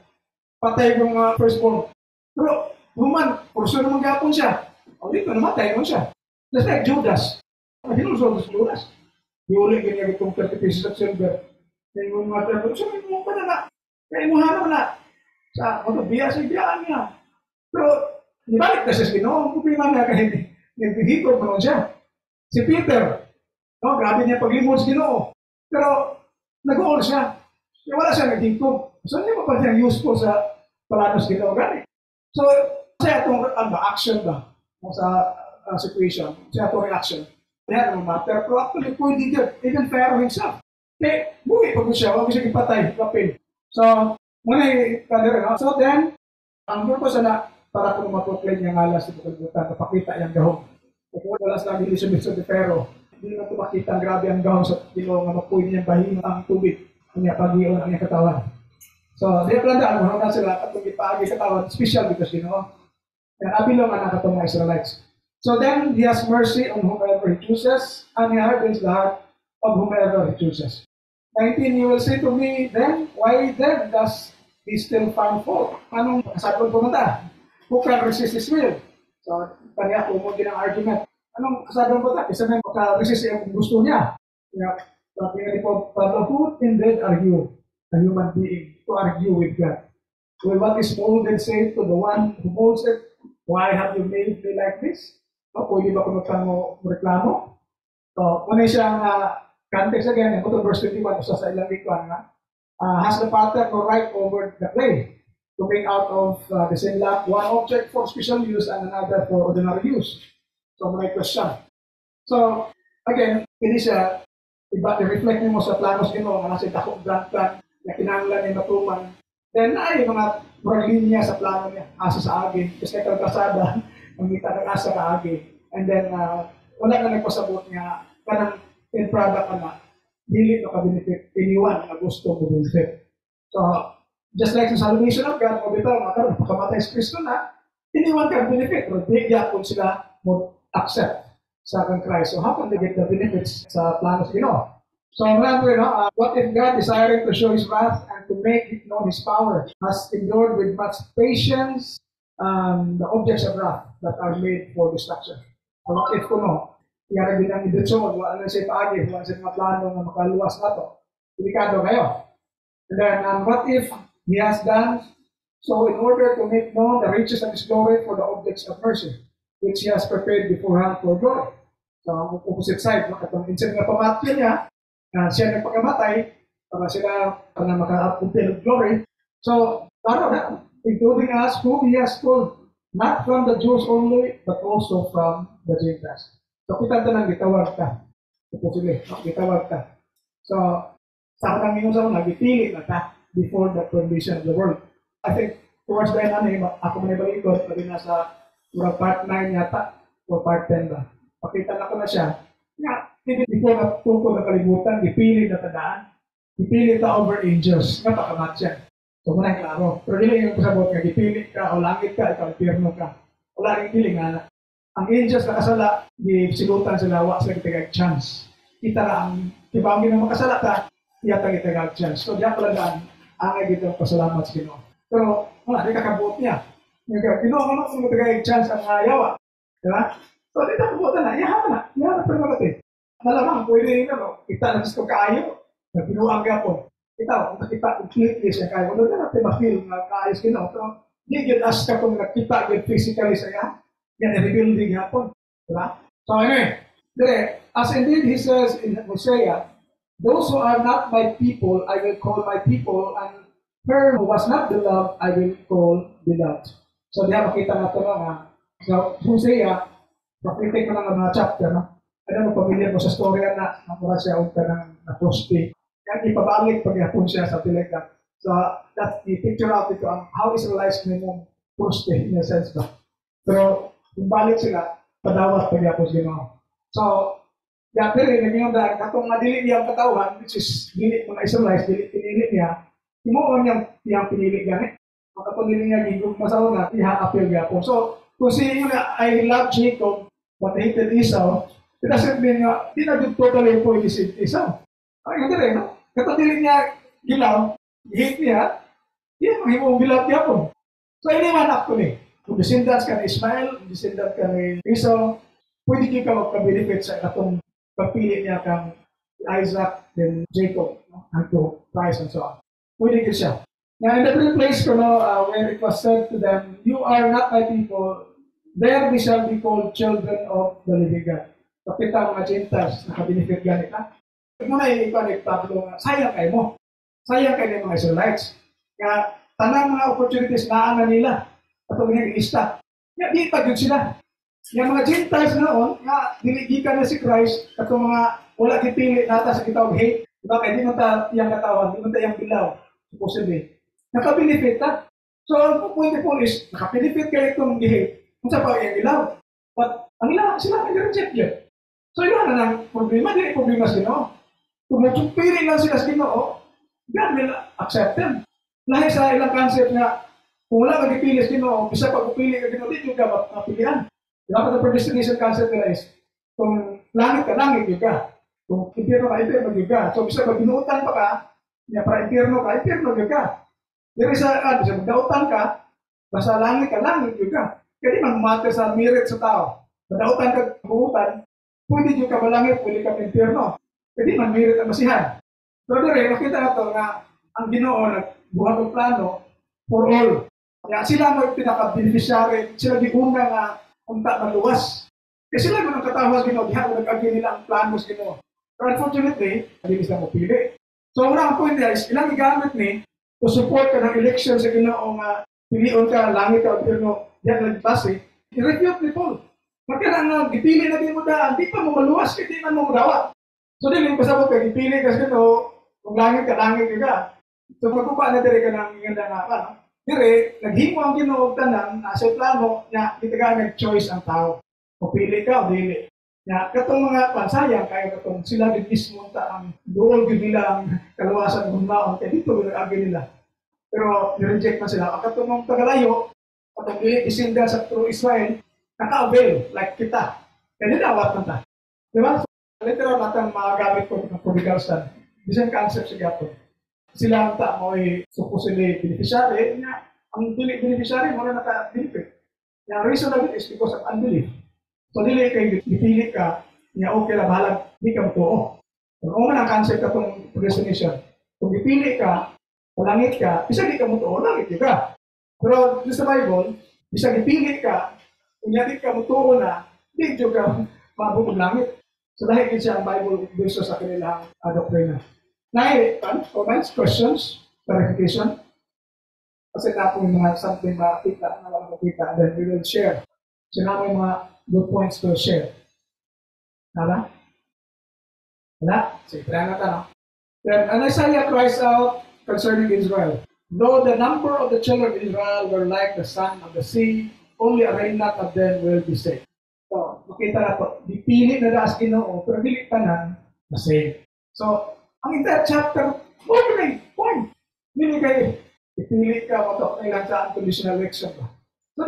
Patay yung mga firstborn. Pero, human, purso naman gapon siya. O dito, namatay mo siya. Just like Judas. Hinulsol sa Judas. Diuli ganyan itong 30 pieces of silver. Kaya yung mga trapos, so may mga na. Kaya yung hanap na. Sa biya sa ibiyaan niya. Pero, nibalik na siya sa Ginoo. Ang problema niya kahit nagpihito pa siya. Si Peter, no, grabe niya paglimod sa Ginoo. Pero, nag-uol siya. Kaya wala siya nagtingkog. So, hindi mo pa siyang useful sa palanos Ginoo. Gani. So, siya itong action ba? Sa situation. Siya itong reaction. Kaya naman matter. Pero actually, pwede yun. Even Pharaoh himself. Kaya, buhay pa siya. Huwag siya ipatay. Kapil. So, muna yung so then, ang purpose na para kung maproklaim yung alas sa bukan-bukan, napakita yung gahong. Kung wala sa lagi lisod-lisod ni Pharaoh, hindi na ito makita ang grabe ang gahong sa Ginoo nga mapuwi niyang bahin ang tubig. Ang niya pag-iyon, ang niya katawan. So, di ba lang, ano na sila, katong ipagi katawan, special because Ginoo. Yan, abilong ang nakatong mga Israelites. So then, He has mercy on whomever He chooses, and He hardens the heart of whomever He chooses. 19, you will say to me, then, why then does He still find fault? Anong kasabot po na Who can resist His will? So, kanya po mo din ang argument. Anong kasabot po na? Isa na maka-resist yung gusto niya. Sabi nga po, who indeed are you, a human being, to argue with God? Will what is molded say to the one who molds it, why have you made me like this? Pwede ba kung mo reklamo? So, muna siyang context again, ito verse 21, isa sa ilang ikuan nga, has the potter no right over the clay to bring out of the same lump one object for special use and another for ordinary use? So, muna yung question. So, again, hindi siya, iba, i-reflect mo sa planos Ginoo nga nasa dakong plan na kinahanglan ni matuman. Then, ay, mga linya sa plano niya, asa sa agin, kasi kalkasada, mamita ng asa ka agin. And then, wala ka nagpasabot niya, kanang in product na dili na ka-benefit iniwan na gusto mo benefit. So, just like sa salvation of God, o bitaw, makaroon, pagkamatay sa Kristo na, iniwan ka benefit, pero di yapon sila mo accept sa kang Christ. So, how can they get the benefits sa planos Ginoo? So, remember, what if God, desiring to show His wrath and to make it known His power, has endured with much patience the objects of wrath that are made for destruction? So, what if kuno, iyara din ang idutson, wala na siya paagi, wala siya mga plano na makaluwas na to. Delikado kayo. And then, what if He has done so in order to make known the riches of His glory for the objects of mercy, which He has prepared beforehand for glory? So, ang opposite side, itong instead na pamatyo niya, siya nagpakamatay para sila para maka-fulfill glory. So, para na, including us, whom He has called, not from the Jews only, but also from the Gentiles. So, kita lang, gitawag ka. Ito sila, gitawag ka. So, sa kanang minun sa una, gipili na ka before the foundation of the world. I think, towards the end, ako manibalikot, pwede na sa part 9 yata, o part 10 ba. Pakita na ko na siya, before na tungkol na kalibutan, dipili na tadaan, dipili ta over angels, nga pakamat siya. So, muna yung klaro. Pero hindi yung pasabot nga, dipili ka, o langit ka, ikaw, impirno ka. Wala rin pili nga na. Ang angels na kasala, di silutan sila, wak sila kitagag chance. Kita na ang, diba ang ginang makasala ka, iyatang kitagag chance. So, diyan talaga ang agitong pasalamat sa Ginoo. Pero, wala, di kakabuot niya. Ginoo, ano kung kitagag chance ang yawa? Diba? So, di kakabuotan na, iyahan na pero magati. Malamang, pwede rin ano, kita na gusto kayo, na binuang gapon. Kita, kung nakita completely siya kayo, wala na natin ma-feel na kaayos Ginoo. So, di yun as ka kung nakita yun physically sa yan, yan rebuilding gapon. Diba? So, anyway, as indeed he says in Hosea, those who are not my people, I will call my people, and her who was not beloved, I will call beloved. So, diyan makita natin na sa Hosea, prophetic mo ng mga chapter, no? Ano mo, pamilya mo sa storya na namura siya unta ng na-posti. Kaya ipabalik paghapon siya sa Tilegat. So, that's the picture out ito, how Israelites may mong posti, in a sense ba. Pero, kung balik sila, padawat paghapon sila. So, dati rin, naging ang katong nadili niyang katawan, which is dili mga Israelites, dili pinili niya, timuon niyang pinili ganit. Ang katong dili niya, gigong masaw na, iha-appeal gapon. So, kung siya nga, I love Jacob, but I hated Esau, it doesn't mean nga, di na totally pwede si Esau. Ay, hindi rin, no? Katong niya, gilaw, hate niya, yan, mahimong gilaw niya po. So, iniwan actually. Kung descendants ka ni Ismael, kung descendant ka ni Esau, pwede niyo ka magka-benefit sa katong pagpili niya kang Isaac, then Jacob, no? Unto Christ and so on. Pwede niyo siya. Now, in the third place, where it was said to them, you are not my people, there we shall be called children of the living God. So, kita mga Gentiles, naka-benefit ganit na. Muna yung ipag-ipaglo nga, sayang kayo mo. Sayang kayo ng mga Israelites. Kaya, tanang mga opportunities na nila, atong yung ilista. Kaya, di pa yun sila. Yung mga Gentiles noon, nga, diligikan na si Christ, atong mga wala kipili nata sa kitawag hate. Diba? Kaya di mo ta yung katawan, di mo ta yung bilaw. Supposedly. Naka-benefit ha. So, ang point po is, naka-benefit kayo itong hate. Kung sa pa yung bilaw. But, ang ilang sila nag-reject yun. So, yun na ng problema, hindi problema sa Ginoo. Kung magpili lang sila sa Ginoo, God will accept them. Lahi sa ilang concept nga, kung wala kang ipili sa Ginoo, bisa pag upili ka Ginoo, dito ka mapilihan. Dapat ang predestination concept nila is, kung langit ka, yun ka. Kung impirno ka, yun ka. So, bisa pag binuutan pa ka, para impirno yun ka. Pero bisa magdautan ka, basta langit ka, yun ka. Kaya di man matter sa merit sa tao. Magdautan ka, buutan, pwede yung kabalangit, pwede ka impirno. Hindi man merit ang masihan. Pero rin, nakita na ito na ang Ginoo nagbuhat ng plano for all. Kaya sila mo pinaka-beneficiary, sila giguna nga unta maluwas. Kasi sila mo nang katawa sa Ginoo, diha mo nag-agi nila ang plano sa Ginoo. Pero unfortunately, hindi sila mo pili. So, ang point is, ilang igamit ni to support ka ng election sa Ginoo nga pilion ka, langit ka, impirno, diyan nagbase, i-refute ni Paul. Magkana nga, gipili na din mo daan, di pa mo maluwas, hindi man mo dawa. So, di rin pasabot ka, gipili ka sa kung langit ka ka. So, magkupa na dire ka ng ganda nga pa, no? Dire, naghimo ang Ginoo og tanan, nasa plano, niya, kita ka nag-choice ang tao. O pili ka o dili. Ya, katong mga pansayang, kaya katong sila din mismo ang doon yun nila ang kaluwasan ng maon, kaya dito yung agi nila. Pero nireject na sila. Ang katong mga tagalayo, katong dili isinda sa true Israel, naka-avail, like kita. Kaya dinawat na ta. Di ba? So, literal natin magagamit ko ng prodigal son. Bisan concept sa gato. Sila ang ta mo ay supposedly beneficiary, nga ang beneficiary mo na naka-benefit. Yung reason of it is because of unbelief. So, dili kayo dipili ka, niya okay na bahalag, di ka matuo. Kung man ang concept ka itong predestination, kung dipili ka, palangit ka, bisa di ka matuo, langit ka. Pero sa Bible, bisa dipili ka, kung di ka matuo na, di ka mabukod langit. So, dahil siya ang Bible versus sa kanilang doctrina. Comments, questions, clarification? Kasi na po yung mga something makita, na lang makita, and then we will share. Sinabi yung mga good points to share. Wala? Sige, try na tanong. Then, Isaiah cries out concerning Israel. Though the number of the children of Israel were like the sand of the sea, only a remnant of them will be saved. So, makita na to. Dipili na daas Ginoo, pero dili tanan na save. So, ang entire chapter, okay, point. Dili kayo, ipili ka, matok na ilang sa unconditional election ba. So,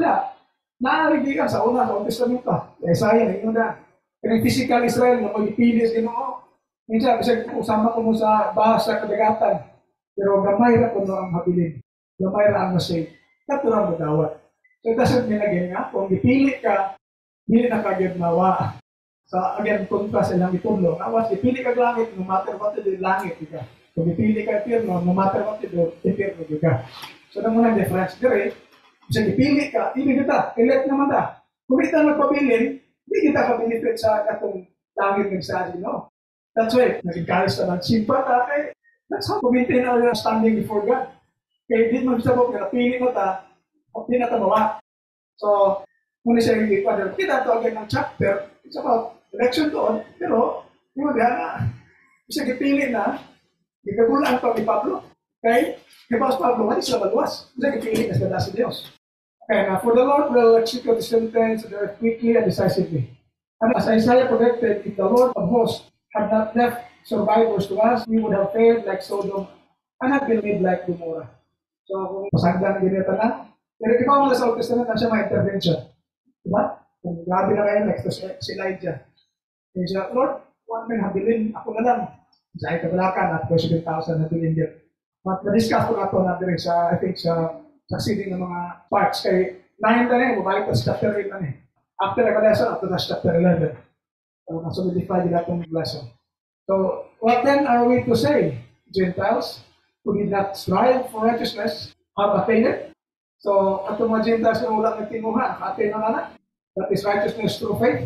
naarigi ka sa una, sa Old Testament pa. Isaiah, yun na. Kaya physical Israel, na pag-ipili sa Ginoo. Minsan, kasi usama ko mo sa bahas sa kadagatan. Pero gamay na kuno ang habilin. Gamay na ang masave. Katurang magawat. So, it doesn't mean again nga, kung ipili ka, hindi na kagad mawa. So, again, kontra sa ilang itulong. Awas, ipili ka langit, no matter what you do, langit ka. Kung ipili ka impyerno, no matter what you do, impyerno ka. So, na muna difference. Dire, isa ipili ka, hindi kita, elect naman ta. Kung kita magpabilin, hindi kita ka-benefit sa katong langit ng sa no? That's why, nag-encourage na magsimpa ta, kay that's how to maintain our standing before God. Kaya hindi mo sabog na napili mo ta, hindi na tabawa. So, muna siya yung ipad. Kita ito again ng chapter, it's about election doon, pero, yung na, isa kipili na, ikagulaan pa ni Pablo. Okay? Kaya si Pablo, hindi sila maluwas. Isa kipili na sa Diyos. Okay, now, for the Lord will execute the sentence there quickly and decisively. And as Isaiah predicted, if the Lord of hosts had not left survivors to us, we would have failed like Sodom and have been made like Gomorrah. So, kung pasagdan ng ganito lang, pero ikaw mula sa Old Testament na siya mga intervention. Diba? Kung grabe na kayo, like si Elijah. Kaya siya, Lord, one man habilin, ako na lang. Sa ay kabalakan at 7,000 habilin din. But na-discuss ko na ito na rin sa, I think, sa succeeding ng mga parts. Kaya 9 na rin, bumalik sa chapter 8 na rin. After the lesson, up to the chapter 11. So, nasolidify nila itong lesson. So, what then are we to say? Gentiles who did not strive for righteousness have attained it. So, atong mga Gentiles na ulang nagtimuhan, attain na na. That is righteousness through faith.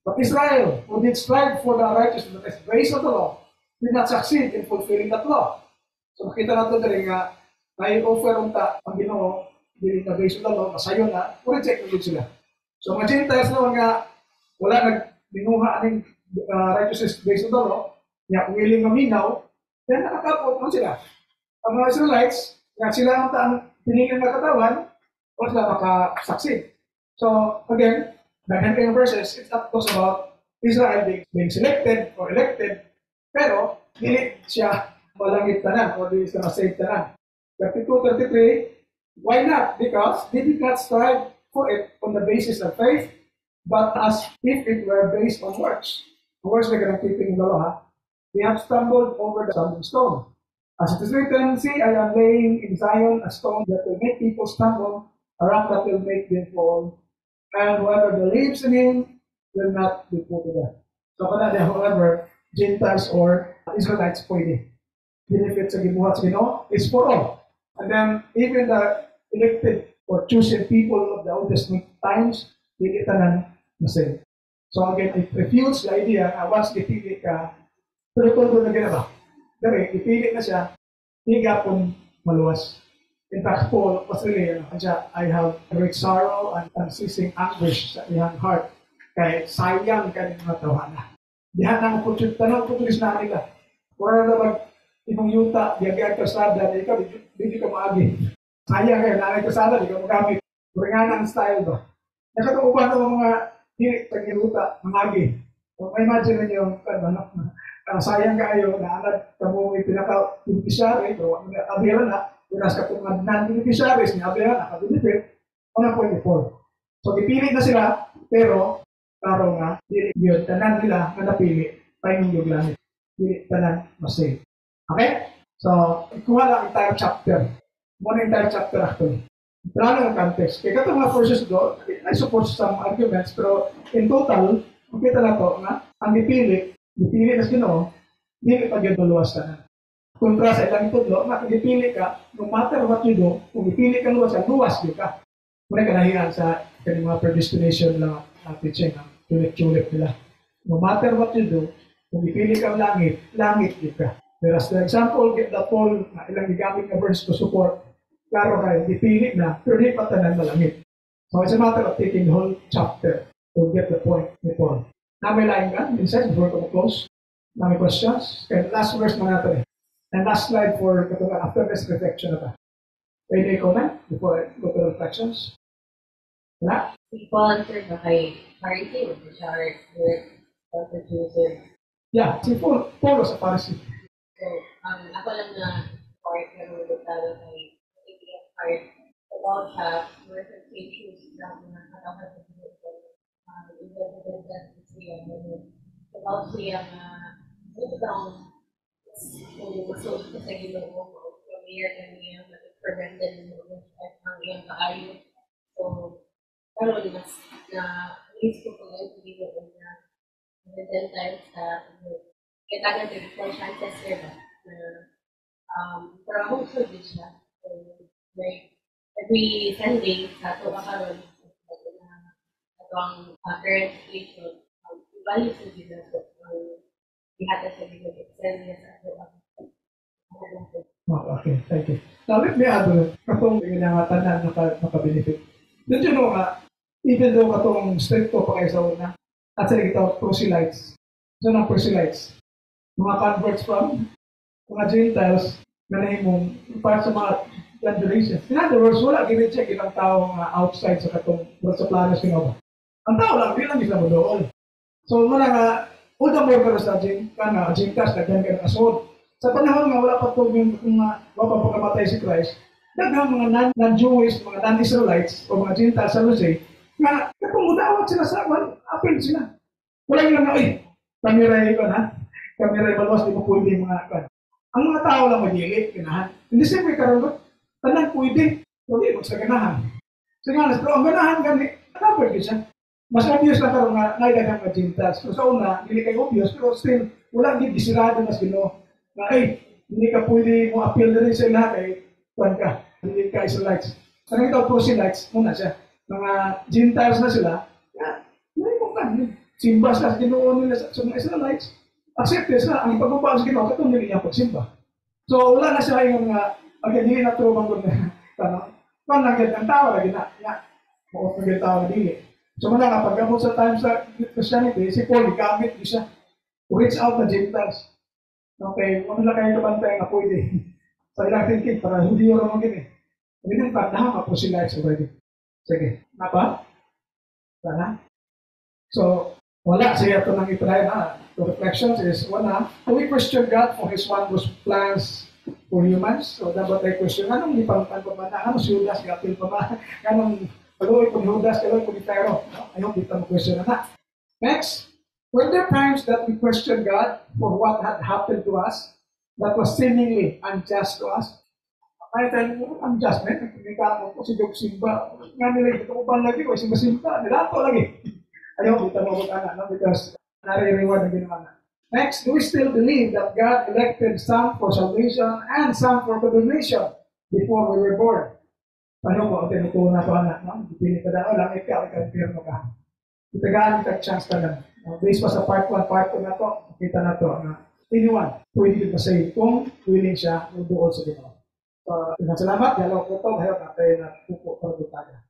But Israel, who did strive for the righteousness, that is grace of the law, did not succeed in fulfilling that law. So, makita natin rin nga, may offer unta ang Ginoo, hindi na grace of the law, masayo na, reject na sila. So, mga Gentiles naman nga, wala nagbinuha aning righteousness based on the law, nga willing maminaw, then nakakapot man sila. Ang mga Israelites, nga sila ang pinigil na katawan, o sila makasucceed. So, again, daghan kayong verses, it talks about Israel being selected or elected, pero dili siya malangit tanan or dili siya masave tanan. 32-33, why not? Because they did not strive for it on the basis of faith, but as if it were based on works. Works like I'm keeping the law, they have stumbled over the stumbling stone. As it is written, see, I am laying in Zion a stone that will make people stumble, a rock that will make them fall, and whoever believes in him will not be put to death. So, however, Gentiles or Israelites pwede. Benefit sa gibuhat sa Ginoo is for all. And then, even the elected or chosen people of the Old Testament times, hindi tanan na same. So again, it refutes the idea na once ipili ka, pero kung doon na ginawa, dahil ipili na siya, hindi kung maluwas. In fact, Paul was really, I have great sorrow and unceasing anguish sa iyang heart. Kaya sayang ka ng mga tawana. Dihan ang opportunity na nila. Kung na mag ibang yuta, diagyan ka sa dada, ikaw, hindi ka maagi. Sayang kayo, nanay ka sa dada, di ka magamit. Kuringan ang style ba? Nakatuupan ng mga hirik sa yuta, mangagi. So, imagine niyo sayang kayo na anad kamo may pinaka-beneficiary, pero abiyala na, pinas ka kung non-beneficiaries, ni abiyala na, ka-benefit, 1.4. So, dipili na sila, pero, klaro nga, yun, tanan nila na napili, paingin yung langit. Dili tanan masave. Okay? So, kuha lang entire chapter. Muna entire chapter actually. Plano ng context. Kaya katong mga verses do, I support some arguments, pero in total, makita na to na ang dipili na Ginoo, dili pa gyud luwas tanan. Kontra sa ilang tudlo, na kung dipili ka, no matter what you do, kung dipili ka luwas gyud ka. Muna kanahiyan sa kaning mga predestination lang teaching, tulip nila. No matter what you do, kung dipili ka langit gyud ka. Whereas the example, the Paul na ilang gigamit na verse to support, klaro kayo, dipili na, pero di pa tanan malangit. So it's a matter of taking the whole chapter to get the point ni Paul. Na may line ka, inside, before we close. Na may questions? Okay, last verse na natin. And last slide for after this reflection na ba. Any comment before I go to reflections? Wala? Paul answered ba kay Pharisee o siya or the Jews? Yeah, si Paul was a Pharisee. So, ako lang na part na nagtalo kay part about siya, where the issues na nakatakas sa about siya na ito down kung gusto sa Ginoo o familiar na niya prevented ang iyang kaayo. So, karoon mas na risk ko lang sa Ginoo na the Gentiles kaya tagal din for chances sila na para hopeful din siya. So, like, every Sunday sa ito karoon ang current situation, value sa Jesus ang ihata sa Ginoo, extend niya sa ito. Okay, thank you. Now, let me add katong inangatan na naka-benefit. Did you know nga, even though katong stricto pa kayo sa una, at sa ito, proselytes. So, ng proselytes, mga converts from mga Gentiles na nahimong part sa mga generations. In other words, wala gini-check ilang tao outside sa katong sa planos Ginoo. Ang tao lang, di lang isa mo doon. So, muna nga, ulta mo ka sa Gentiles, nagyan ka ng asod. Sa panahon nga, wala pa ito yung mapapagamatay si Christ, daghang mga non-Jewish, mga non-Israelites, o mga Gentiles sa Luce, nga katungudawat sila sa apel sila. Wala yung lang kamiray ko na, kamiray balos, di mo pwede mga ang mga tao lang magigit, ganahan. Hindi siyempre karoon, tanan pwede, hindi mo sa ganahan. So nga, pero ang ganahan gani, covered siya. Mas obvious lang karoon nga, naidagang mga Gentiles. So sa una, hindi kayo obvious, pero still, wala din disirado mas Ginoo. Na hindi ka pwede mo appeal na rin sa ilaha kay kuwan ka, hindi ka Israelites. Parang ito, proselytes, muna siya. Mga Gentiles na sila, hindi mo ka, simba sila sa Ginoo nila sa mga Israelites. Accept sila, ang ipagbabago sa Ginoo, katong nila yung pagsimba. So, wala na siya yung hindi na trubang ko na, kung nangyad ang tao, lagi na, maot na tao na dili. So, muna nga, pagkamot sa time sa Christianity, si Paul, gamit niya siya to reach out na Gentiles. Okay, kung nila kayo kabantay na pwede. Sa ilang thinking, para hindi yung ramang gini. Hindi nang tanda, proselytes already. Sige, napa? Sana? So, wala siya ito nang itry na. The reflections is, wala, do we question God for His wondrous plans for humans? So, dapat ay question, anong ipangtan pa man? Anong si Judas, gapil pa man? Anong pag-uwi kong Judas, pag-uwi kong Pero? Ayaw, dito mo question na. Next. Were there times that we questioned God for what had happened to us that was seemingly unjust to us? Ay, tayo mo, unjust, man. Nagkakamo ko si Jog Simba. Nga nila, ito ko pa lagi ko, Simba. Nilato lagi. Ayaw, kita mo ko na, because nare-reward na ginawa na. Next, do we still believe that God elected some for salvation and some for condemnation before we were born? Paano ko, tinutunan na ito, anak, no? Dipili ka na, langit ka, ikaw ka. Itagaan kita chance ka lang. Based pa sa part 1, part 2 na to, kita na to na anyone pwede ba say kung willing siya doon sa Ginoo. So, salamat, dialog ko to, ngayon natin na pupo para tayo.